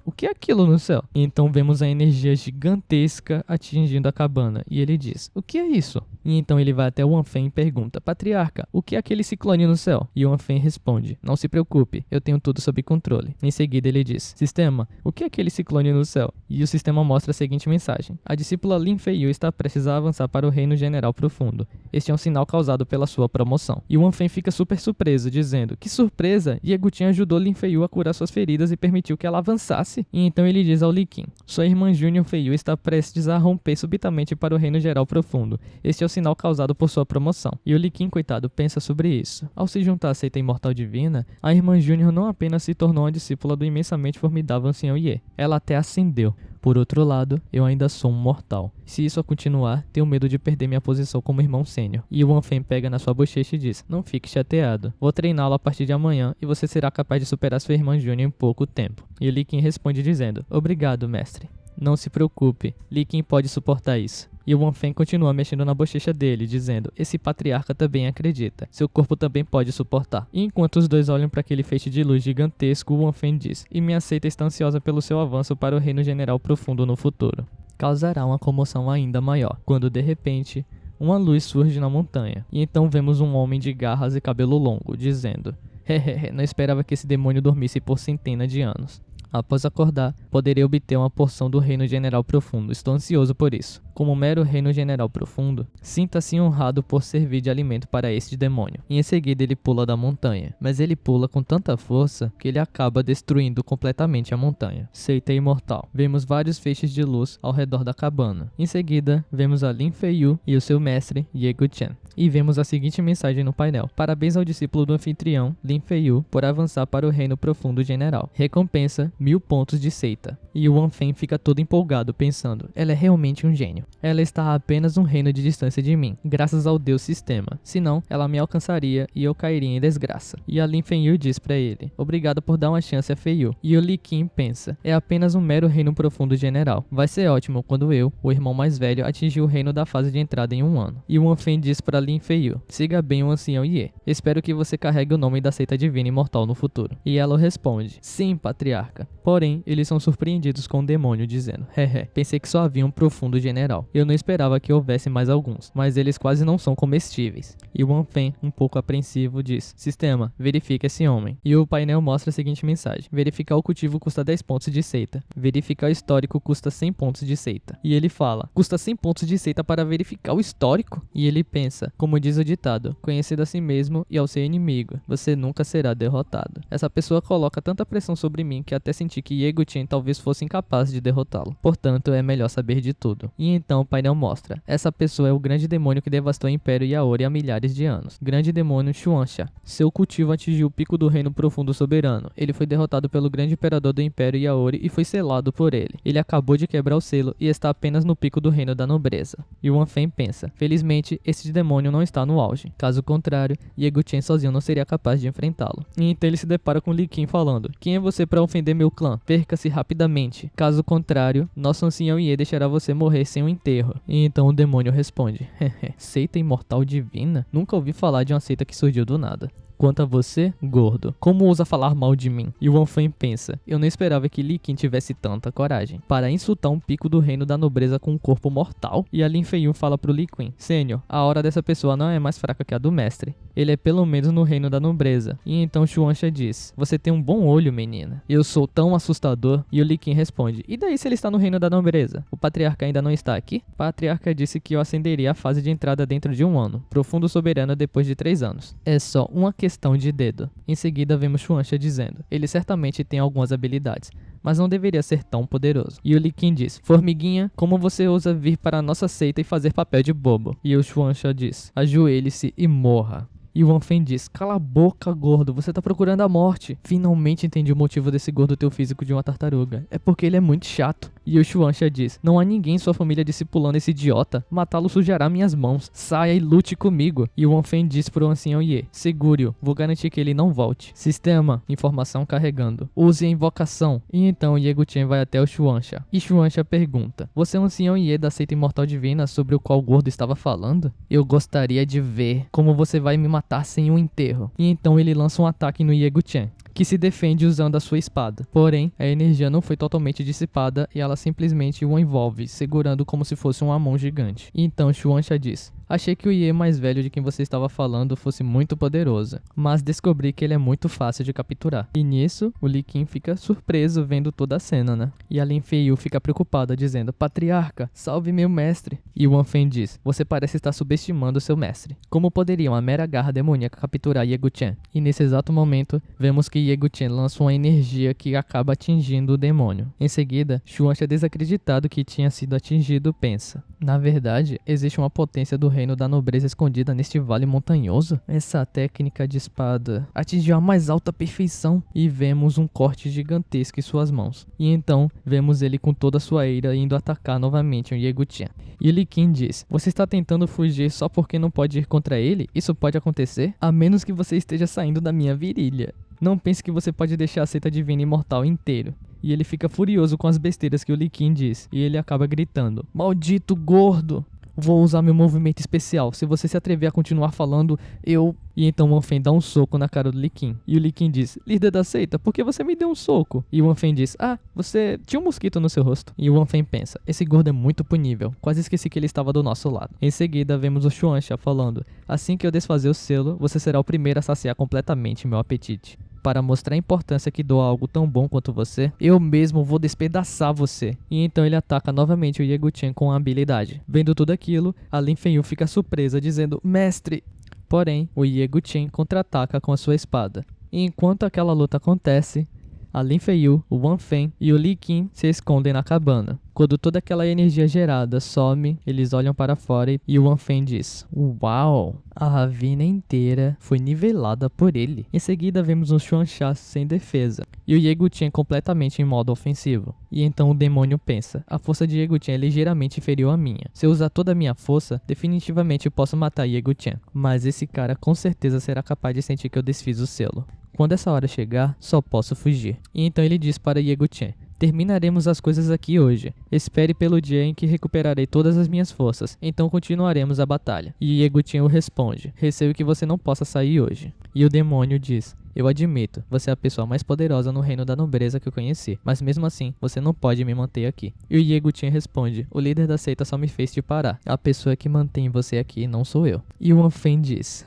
Speaker 1: o que é aquilo no céu? E então vemos a energia gigantesca atingindo a cabana, e ele diz, o que é isso? E então ele vai até o Wanfen e pergunta, patriarca, o que é aquele ciclone no céu? E o Wanfen responde, não se preocupe, eu tenho tudo sob controle. Em seguida ele diz, sistema, o que é aquele ciclone no céu? E o sistema mostra a seguinte mensagem, a discípula Lin Feiyu está prestes a avançar para o reino general profundo. Este é um sinal causado pela sua promoção. E o Wanfen fica super surpreso, dizendo, que surpresa, Yeguchen ajudou Lin Feiyu a curar suas feridas e permitiu que ela avançasse. E então ele diz ao Li Qin: sua irmã Júnior Feiyu está prestes a romper subitamente para o Reino Geral Profundo. Este é o sinal causado por sua promoção. E o Li Qin, coitado, pensa sobre isso. Ao se juntar à seita imortal divina, a irmã Júnior não apenas se tornou uma discípula do imensamente formidável ancião Ye, ela até ascendeu. Por outro lado, eu ainda sou um mortal. Se isso continuar, tenho medo de perder minha posição como irmão sênior. E o Wan Feng pega na sua bochecha e diz: não fique chateado. Vou treiná-lo a partir de amanhã e você será capaz de superar sua irmã Júnior em pouco tempo. E o Li Qin responde dizendo: obrigado, mestre. Não se preocupe, Li Qin pode suportar isso. E o Wan Feng continua mexendo na bochecha dele, dizendo: esse patriarca também acredita, seu corpo também pode suportar. E enquanto os dois olham para aquele feixe de luz gigantesco, o Wan Feng diz: e minha seita está ansiosa pelo seu avanço para o Reino General Profundo no futuro. Causará uma comoção ainda maior, quando de repente uma luz surge na montanha. E então vemos um homem de garras e cabelo longo, dizendo: hehehe, não esperava que esse demônio dormisse por centenas de anos. Após acordar, poderei obter uma porção do Reino General Profundo. Estou ansioso por isso. Como mero Reino General Profundo, sinta-se honrado por servir de alimento para este demônio. E em seguida ele pula da montanha. Mas ele pula com tanta força que ele acaba destruindo completamente a montanha. Seita imortal. Vemos vários feixes de luz ao redor da cabana. Em seguida, vemos a Lin Feiyu e o seu mestre, Ye Guchen. E vemos a seguinte mensagem no painel: parabéns ao discípulo do anfitrião, Lin Feiyu, por avançar para o Reino Profundo General. Recompensa 1000 pontos de seita. E o Wan Feng fica todo empolgado, pensando: ela é realmente um gênio. Ela está a apenas um reino de distância de mim, graças ao Deus Sistema. Senão, ela me alcançaria e eu cairia em desgraça. E a Lin Feiyu diz pra ele: obrigado por dar uma chance a Feiyu. E o Li Qin pensa: é apenas um mero Reino Profundo General. Vai ser ótimo quando eu, o irmão mais velho, atingir o reino da fase de entrada em 1 ano. E o Wan Feng diz pra Lin Feiyu: siga bem o ancião Ye. Espero que você carregue o nome da seita divina imortal no futuro. E ela responde: sim, patriarca. Porém, eles são surpreendidos com o demônio, dizendo: hehe, pensei que só havia um profundo general. Eu não esperava que houvesse mais alguns, mas eles quase não são comestíveis. E o Wan Feng, um pouco apreensivo, diz: sistema, verifique esse homem. E o painel mostra a seguinte mensagem: verificar o cultivo custa 10 pontos de seita. Verificar o histórico custa 100 pontos de seita. E ele fala: custa 100 pontos de seita para verificar o histórico? E ele pensa, como diz o ditado: conhecido a si mesmo e ao seu inimigo, você nunca será derrotado. Essa pessoa coloca tanta pressão sobre mim que até senti que Ye Guchen talvez fosse incapaz de derrotá-lo. Portanto, é melhor saber de tudo. E então o painel mostra: essa pessoa é o grande demônio que devastou o Império Yaori há milhares de anos. Grande demônio Xuanxia. Seu cultivo atingiu o pico do Reino Profundo Soberano. Ele foi derrotado pelo grande imperador do Império Yaori e foi selado por ele. Ele acabou de quebrar o selo e está apenas no pico do Reino da Nobreza. E o Wan Feng pensa: felizmente, esse demônio não está no auge. Caso contrário, Ye Guchen sozinho não seria capaz de enfrentá-lo. E então ele se depara com Li Qin falando: quem é você para ofender meu clã? Perca-se rapidamente. Caso contrário, nosso ancião Ye deixará você morrer sem um enterro. E então o demônio responde: seita imortal divina? Nunca ouvi falar de uma seita que surgiu do nada. Quanto a você, gordo, como ousa falar mal de mim? E o Wan Feng pensa: eu não esperava que Li Qin tivesse tanta coragem para insultar um pico do reino da nobreza com um corpo mortal. E a Lin Feiyu fala pro Li Qin: Sênior, a hora dessa pessoa não é mais fraca que a do mestre. Ele é pelo menos no reino da nobreza. E então Xuanxia diz: você tem um bom olho, menina. Eu sou tão assustador. E o Li Qin responde: e daí se ele está no reino da nobreza? O patriarca ainda não está aqui? O patriarca disse que eu acenderia a fase de entrada dentro de 1 ano. Profundo soberano depois de 3 anos. É só uma questão de dedo. Em seguida vemos Xuanxia dizendo: ele certamente tem algumas habilidades, mas não deveria ser tão poderoso. E o Li Qin diz: formiguinha, como você ousa vir para a nossa seita e fazer papel de bobo? E o Xuanxia diz: ajoelhe-se e morra. E o Wan Feng diz: cala a boca, gordo, você tá procurando a morte. Finalmente entendi o motivo desse gordo ter o físico de uma tartaruga. É porque ele é muito chato. E o Xuanxia diz: não há ninguém em sua família discipulando esse idiota. Matá-lo sujará minhas mãos. Saia e lute comigo. E o Wan Feng diz pro ancião Ye: segure-o, vou garantir que ele não volte. Sistema, informação carregando. Use a invocação. E então Ye Guchen vai até o Xuanxia. E Xuanxia pergunta: você é o ancião Ye da seita imortal divina sobre o qual o gordo estava falando? Eu gostaria de ver como você vai me matar sem um enterro. E então ele lança um ataque no Ye Guchen, que se defende usando a sua espada. Porém, a energia não foi totalmente dissipada e ela simplesmente o envolve, segurando como se fosse um Amon gigante. E então Xuanxia diz: Achei que o Ye mais velho de quem você estava falando fosse muito poderoso, mas descobri que ele é muito fácil de capturar. E nisso, o Li Qin fica surpreso vendo toda a cena, né? E a Lin Feiyu fica preocupada, dizendo: Patriarca, salve meu mestre. E o Wanfen diz: Você parece estar subestimando seu mestre. Como poderia uma mera garra demoníaca capturar Ye Guqian? E nesse exato momento, vemos que Ye Guqian lança uma energia que acaba atingindo o demônio. Em seguida, Xuanxia, desacreditado que tinha sido atingido, pensa: Na verdade, existe uma potência do reino da nobreza escondida neste vale montanhoso? Essa técnica de espada atingiu a mais alta perfeição e vemos um corte gigantesco em suas mãos. E então, vemos ele com toda a sua ira indo atacar novamente o Ye Guqian. E Li Qin diz: Você está tentando fugir só porque não pode ir contra ele? Isso pode acontecer? A menos que você esteja saindo da minha virilha. Não pense que você pode deixar a seita divina imortal inteiro. E ele fica furioso com as besteiras que o Li Qin diz. E ele acaba gritando: Maldito gordo! Vou usar meu movimento especial. Se você se atrever a continuar falando, eu... E então o Wanfen dá um soco na cara do Li Qin. E o Li Qin diz: Líder da seita, por que você me deu um soco? E o Wanfen diz: você tinha um mosquito no seu rosto. E o Wanfen pensa: Esse gordo é muito punível. Quase esqueci que ele estava do nosso lado. Em seguida, vemos o Xuanxia falando: Assim que eu desfazer o selo, você será o primeiro a saciar completamente meu apetite. Para mostrar a importância que dou a algo tão bom quanto você, eu mesmo vou despedaçar você. E então ele ataca novamente o Ye Guqian com a habilidade. Vendo tudo aquilo, a Lin Feiyu fica surpresa, dizendo: Mestre! Porém, o Ye Guqian contra-ataca com a sua espada. E enquanto aquela luta acontece, a Lin Feiyu, o Wanfen e o Li Qin se escondem na cabana. Quando toda aquela energia gerada some, eles olham para fora e o Wanfen diz: Uau! A ravina inteira foi nivelada por ele. Em seguida vemos um Xuanxia sem defesa e o Ye Guqian completamente em modo ofensivo. E então o demônio pensa: A força de Ye Guqian é ligeiramente inferior à minha. Se eu usar toda a minha força, definitivamente posso matar Ye Guqian. Mas esse cara com certeza será capaz de sentir que eu desfiz o selo. Quando essa hora chegar, só posso fugir. E então ele diz para Ye Guqian: Terminaremos as coisas aqui hoje. Espere pelo dia em que recuperarei todas as minhas forças. Então continuaremos a batalha. E Ye Guqian responde: Receio que você não possa sair hoje. E o demônio diz: Eu admito, você é a pessoa mais poderosa no reino da nobreza que eu conheci, mas mesmo assim, você não pode me manter aqui. E o Ye Guqian responde: O líder da seita só me fez te parar. A pessoa que mantém você aqui não sou eu. E o Wanfen diz: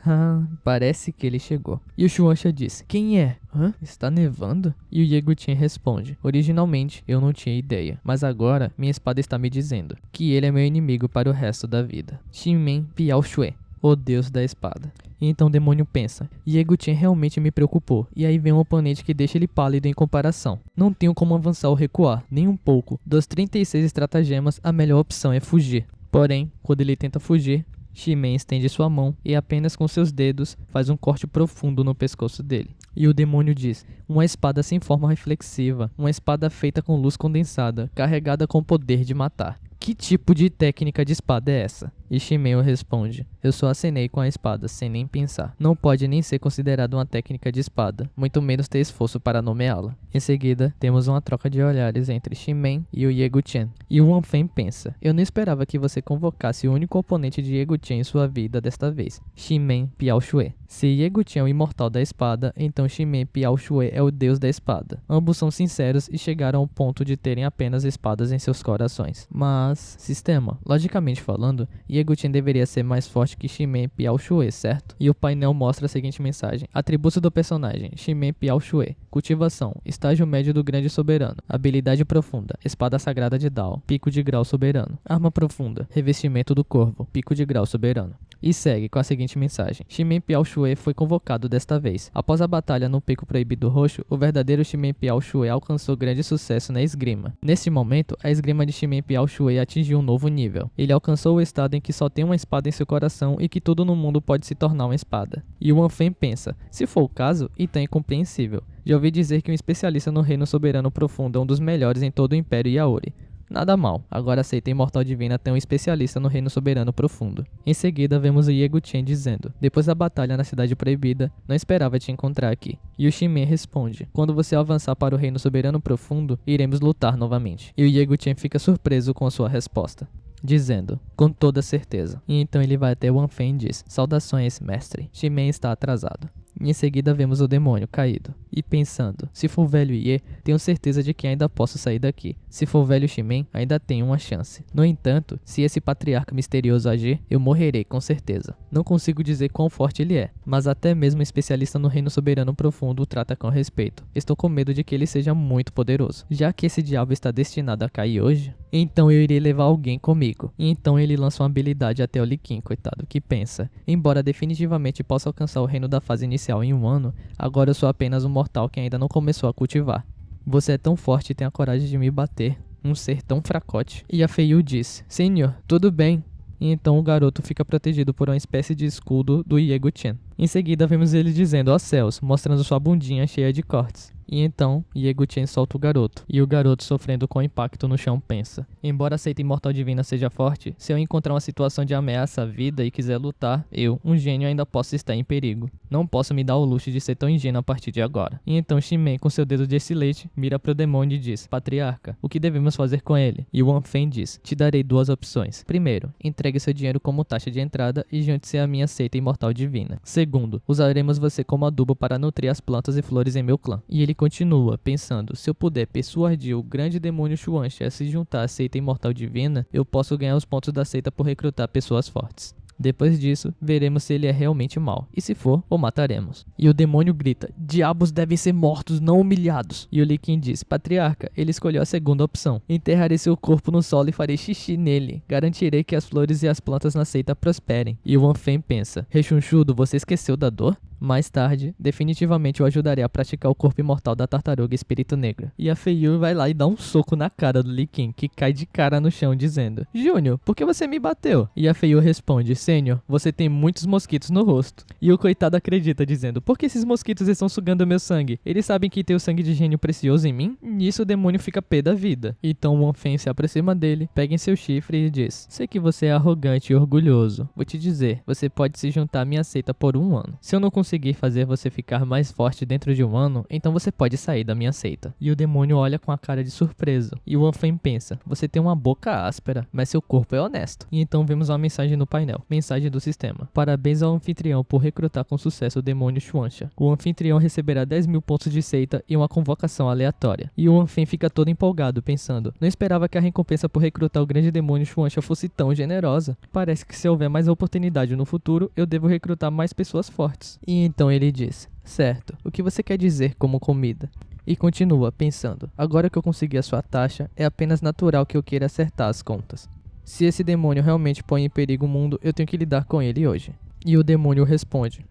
Speaker 1: Parece que ele chegou. E o Xuanxia diz: Quem é? Está nevando? E o Ye Guqian responde: Originalmente, eu não tinha ideia, mas agora minha espada está me dizendo que ele é meu inimigo para o resto da vida. Xinmen Piao Xue, o deus da espada. E então o demônio pensa: Ye Guqian realmente me preocupou. E aí vem um oponente que deixa ele pálido em comparação. Não tenho como avançar ou recuar, nem um pouco. Dos 36 estratagemas, a melhor opção é fugir. Porém, quando ele tenta fugir, Xinmen estende sua mão e apenas com seus dedos faz um corte profundo no pescoço dele. E o demônio diz: Uma espada sem forma reflexiva, uma espada feita com luz condensada, carregada com o poder de matar. Que tipo de técnica de espada é essa? E Xinmen responde: Eu só acenei com a espada, sem nem pensar. Não pode nem ser considerada uma técnica de espada, muito menos ter esforço para nomeá-la. Em seguida, temos uma troca de olhares entre Xinmen e o Ye Guqian. E o Wanfen pensa: Eu não esperava que você convocasse o único oponente de Ye Guqian em sua vida desta vez, Xinmen Piao Xue. Se Ye Guqian é o imortal da espada, então Xinmen Piao Xue é o deus da espada. Ambos são sinceros e chegaram ao ponto de terem apenas espadas em seus corações. Mas, sistema, logicamente falando, Ye Guqian deveria ser mais forte que Xinmen Piao Xue, certo? E o painel mostra a seguinte mensagem: Atributos do personagem: Xinmen Piao Xue. Cultivação: Estágio médio do grande soberano. Habilidade profunda: Espada sagrada de Dao. Pico de grau soberano. Arma profunda: Revestimento do corvo. Pico de grau soberano. E segue com a seguinte mensagem: Xinmen Piao Xue foi convocado desta vez. Após a batalha no Pico Proibido Roxo, o verdadeiro Xinmen Piao Xue alcançou grande sucesso na esgrima. Neste momento, a esgrima de Xinmen Piao Xue atingiu um novo nível. Ele alcançou o estado em que só tem uma espada em seu coração e que tudo no mundo pode se tornar uma espada. E o Wanfen pensa: Se for o caso, então é incompreensível. Já ouvi dizer que um especialista no Reino Soberano Profundo é um dos melhores em todo o Império Yaori. Nada mal, agora a seita imortal divina tem um especialista no Reino Soberano Profundo. Em seguida, vemos o Ye Guqian dizendo: Depois da batalha na Cidade Proibida, não esperava te encontrar aqui. E o Xinmen responde: Quando você avançar para o Reino Soberano Profundo, iremos lutar novamente. E o Ye Guqian fica surpreso com a sua resposta, dizendo: Com toda certeza. E então ele vai até o Wanfen e diz: Saudações, mestre. Xinmen está atrasado. E em seguida vemos o demônio caído. E pensando, se for o velho Ye, tenho certeza de que ainda posso sair daqui. Se for o velho Shimen, ainda tenho uma chance. No entanto, se esse patriarca misterioso agir, eu morrerei com certeza. Não consigo dizer quão forte ele é, mas até mesmo um especialista no reino soberano profundo o trata com respeito. Estou com medo de que ele seja muito poderoso. Já que esse diabo está destinado a cair hoje, então eu irei levar alguém comigo. E então ele lança uma habilidade até o Lee King, coitado, que pensa: embora definitivamente possa alcançar o reino da fase inicial em um ano, agora eu sou apenas um mortal que ainda não começou a cultivar. Você é tão forte e tem a coragem de me bater, um ser tão fracote. E a Feiyu diz: Senhor, tudo bem. E então o garoto fica protegido por uma espécie de escudo do Yegu-chan. Em seguida vemos ele dizendo aos céus, mostrando sua bundinha cheia de cortes. E então, Yegu-chan solta o garoto. E o garoto, sofrendo com o impacto no chão, pensa: embora a seita imortal divina seja forte, se eu encontrar uma situação de ameaça à vida e quiser lutar, eu, um gênio, ainda posso estar em perigo. Não posso me dar o luxo de ser tão ingênuo a partir de agora. E então Shimen, com seu dedo de estilete, mira pro demônio e diz: Patriarca, o que devemos fazer com ele? E Wanfen diz: te darei duas opções. Primeiro, entregue seu dinheiro como taxa de entrada e junte-se à minha seita imortal divina. Segundo, usaremos você como adubo para nutrir as plantas e flores em meu clã. E ele continua, pensando: se eu puder persuadir o grande demônio Shuansha a se juntar à seita imortal divina, eu posso ganhar os pontos da seita por recrutar pessoas fortes. Depois disso, veremos se ele é realmente mau, e se for, o mataremos. E o demônio grita: diabos devem ser mortos, não humilhados. E o Lee King diz: patriarca, ele escolheu a segunda opção. Enterrarei seu corpo no solo e farei xixi nele. Garantirei que as flores e as plantas na seita prosperem. E o Wanfen pensa: rechonchudo, você esqueceu da dor? Mais tarde, definitivamente eu ajudarei a praticar o corpo imortal da tartaruga espírito negro. E a Feiyu vai lá e dá um soco na cara do Lee King, que cai de cara no chão dizendo: Júnior, por que você me bateu? E a Feiyu responde: Sênior, você tem muitos mosquitos no rosto. E o coitado acredita dizendo: por que esses mosquitos estão sugando meu sangue? Eles sabem que tem o sangue de gênio precioso em mim? Nisso o demônio fica pé da vida. Então o Wanfen se aproxima dele, pega em seu chifre e diz: sei que você é arrogante e orgulhoso. Vou te dizer, você pode se juntar à minha seita por um ano. Se eu não conseguir fazer você ficar mais forte dentro de um ano, então você pode sair da minha seita. E o demônio olha com a cara de surpreso. E o Wanfen pensa: você tem uma boca áspera, mas seu corpo é honesto. E então vemos uma mensagem no painel. Mensagem do sistema: parabéns ao anfitrião por recrutar com sucesso o demônio Shuansha. O anfitrião receberá 10.000 pontos de seita e uma convocação aleatória. E o Wanfen fica todo empolgado, pensando: não esperava que a recompensa por recrutar o grande demônio Shuansha fosse tão generosa. Parece que se houver mais oportunidade no futuro, eu devo recrutar mais pessoas fortes. E então ele diz: certo, o que você quer dizer como comida? E continua, pensando: agora que eu consegui a sua taxa, é apenas natural que eu queira acertar as contas. Se esse demônio realmente põe em perigo o mundo, eu tenho que lidar com ele hoje. E o demônio responde: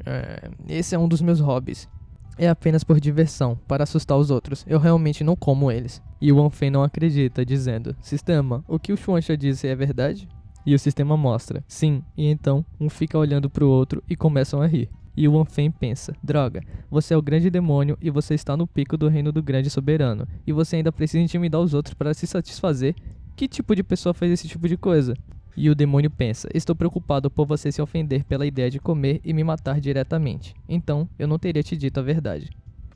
Speaker 1: esse é um dos meus hobbies. É apenas por diversão, para assustar os outros. Eu realmente não como eles. E o Wanfen não acredita, dizendo: sistema, o que o Shuansha disse é verdade? E o sistema mostra: sim. E então, um fica olhando pro outro e começam a rir. E o Wanfen pensa: droga, você é o grande demônio e você está no pico do reino do grande soberano. E você ainda precisa intimidar os outros para se satisfazer? Que tipo de pessoa faz esse tipo de coisa? E o demônio pensa: estou preocupado por você se ofender pela ideia de comer e me matar diretamente. Então, eu não teria te dito a verdade.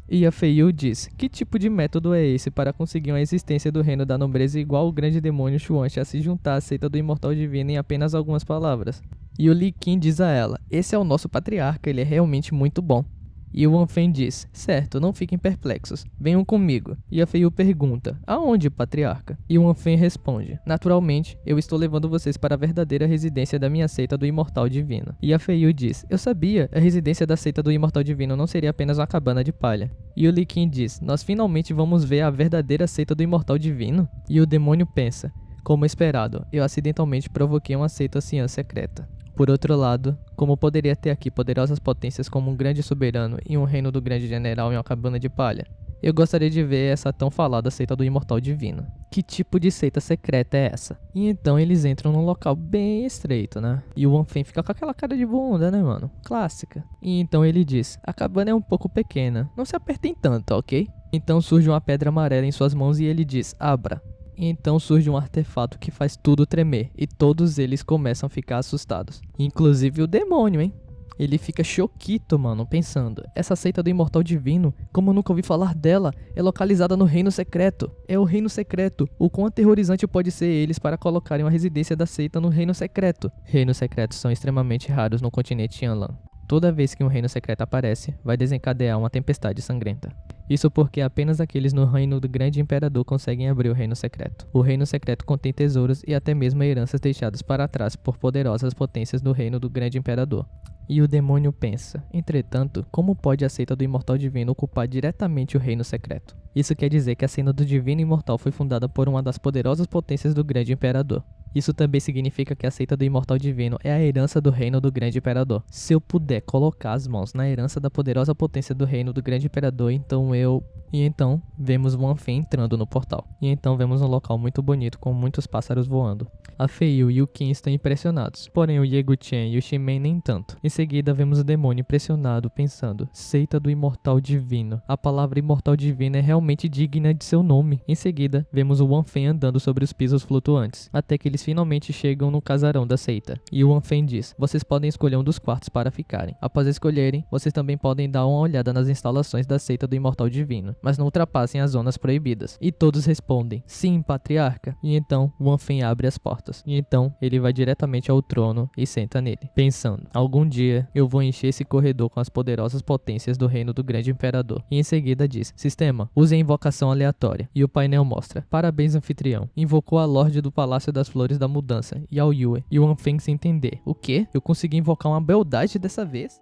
Speaker 1: E a Feiyu diz: que tipo de método é esse para conseguir uma existência do reino da nobreza igual o grande demônio Shuansha a se juntar à seita do imortal divino em apenas algumas palavras? E o Lee King diz a ela: esse é o nosso patriarca, ele é realmente muito bom. E o Wanfen diz: certo, não fiquem perplexos, venham comigo. E a Feiyu pergunta: aonde, patriarca? E o Wanfen responde: naturalmente, eu estou levando vocês para a verdadeira residência da minha seita do imortal divino. E a Feiyu diz: eu sabia, a residência da seita do imortal divino não seria apenas uma cabana de palha. E o Lee King diz: nós finalmente vamos ver a verdadeira seita do imortal divino? E o demônio pensa: como esperado, eu acidentalmente provoquei uma seita anciã secreta. Por outro lado, como poderia ter aqui poderosas potências como um grande soberano e um reino do grande general em uma cabana de palha? Eu gostaria de ver essa tão falada seita do imortal divino. Que tipo de seita secreta é essa? E então eles entram num local bem estreito, né? E o Wanfen fica com aquela cara de bunda, né, mano? Clássica. E então ele diz: a cabana é um pouco pequena, não se apertem tanto, ok? Então surge uma pedra amarela em suas mãos e ele diz: abra. E então surge um artefato que faz tudo tremer, e todos eles começam a ficar assustados. Inclusive o demônio, hein? Ele fica choquito, mano, pensando: essa seita do imortal divino, como eu nunca ouvi falar dela, é localizada no reino secreto. É o reino secreto. O quão aterrorizante pode ser eles para colocarem uma residência da seita no reino secreto. Reinos secretos são extremamente raros no continente Yanlan. Toda vez que um reino secreto aparece, vai desencadear uma tempestade sangrenta. Isso porque apenas aqueles no reino do grande imperador conseguem abrir o reino secreto. O reino secreto contém tesouros e até mesmo heranças deixadas para trás por poderosas potências do reino do grande imperador. E o demônio pensa, entretanto, como pode a seita do imortal divino ocupar diretamente o reino secreto? Isso quer dizer que a seita do divino imortal foi fundada por uma das poderosas potências do grande imperador. Isso também significa que a seita do imortal divino é a herança do reino do grande imperador. Se eu puder colocar as mãos na herança da poderosa potência do reino do grande imperador, então eu... E então, vemos Wan Feng entrando no portal. E então vemos um local muito bonito com muitos pássaros voando. A Feiyu e o Qin estão impressionados, porém o Ye Guqian e o Shimen nem tanto. Em seguida, vemos o demônio impressionado, pensando, seita do imortal divino. A palavra imortal divino é realmente digna de seu nome. Em seguida, vemos o Wan Feng andando sobre os pisos flutuantes, até que eles finalmente chegam no casarão da seita. E o Wan Feng diz, vocês podem escolher um dos quartos para ficarem. Após escolherem, vocês também podem dar uma olhada nas instalações da seita do imortal divino, mas não ultrapassem as zonas proibidas. E todos respondem, sim, patriarca. E então, Wan Feng abre as portas. E então, ele vai diretamente ao trono e senta nele, pensando, algum dia eu vou encher esse corredor com as poderosas potências do reino do grande imperador. E em seguida diz, sistema, use a invocação aleatória. E o painel mostra, parabéns anfitrião, invocou a Lorde do Palácio das Flores da Mudança, Yao Yue. E o Wan Feng sem entender, o quê? Eu consegui invocar uma beldade dessa vez?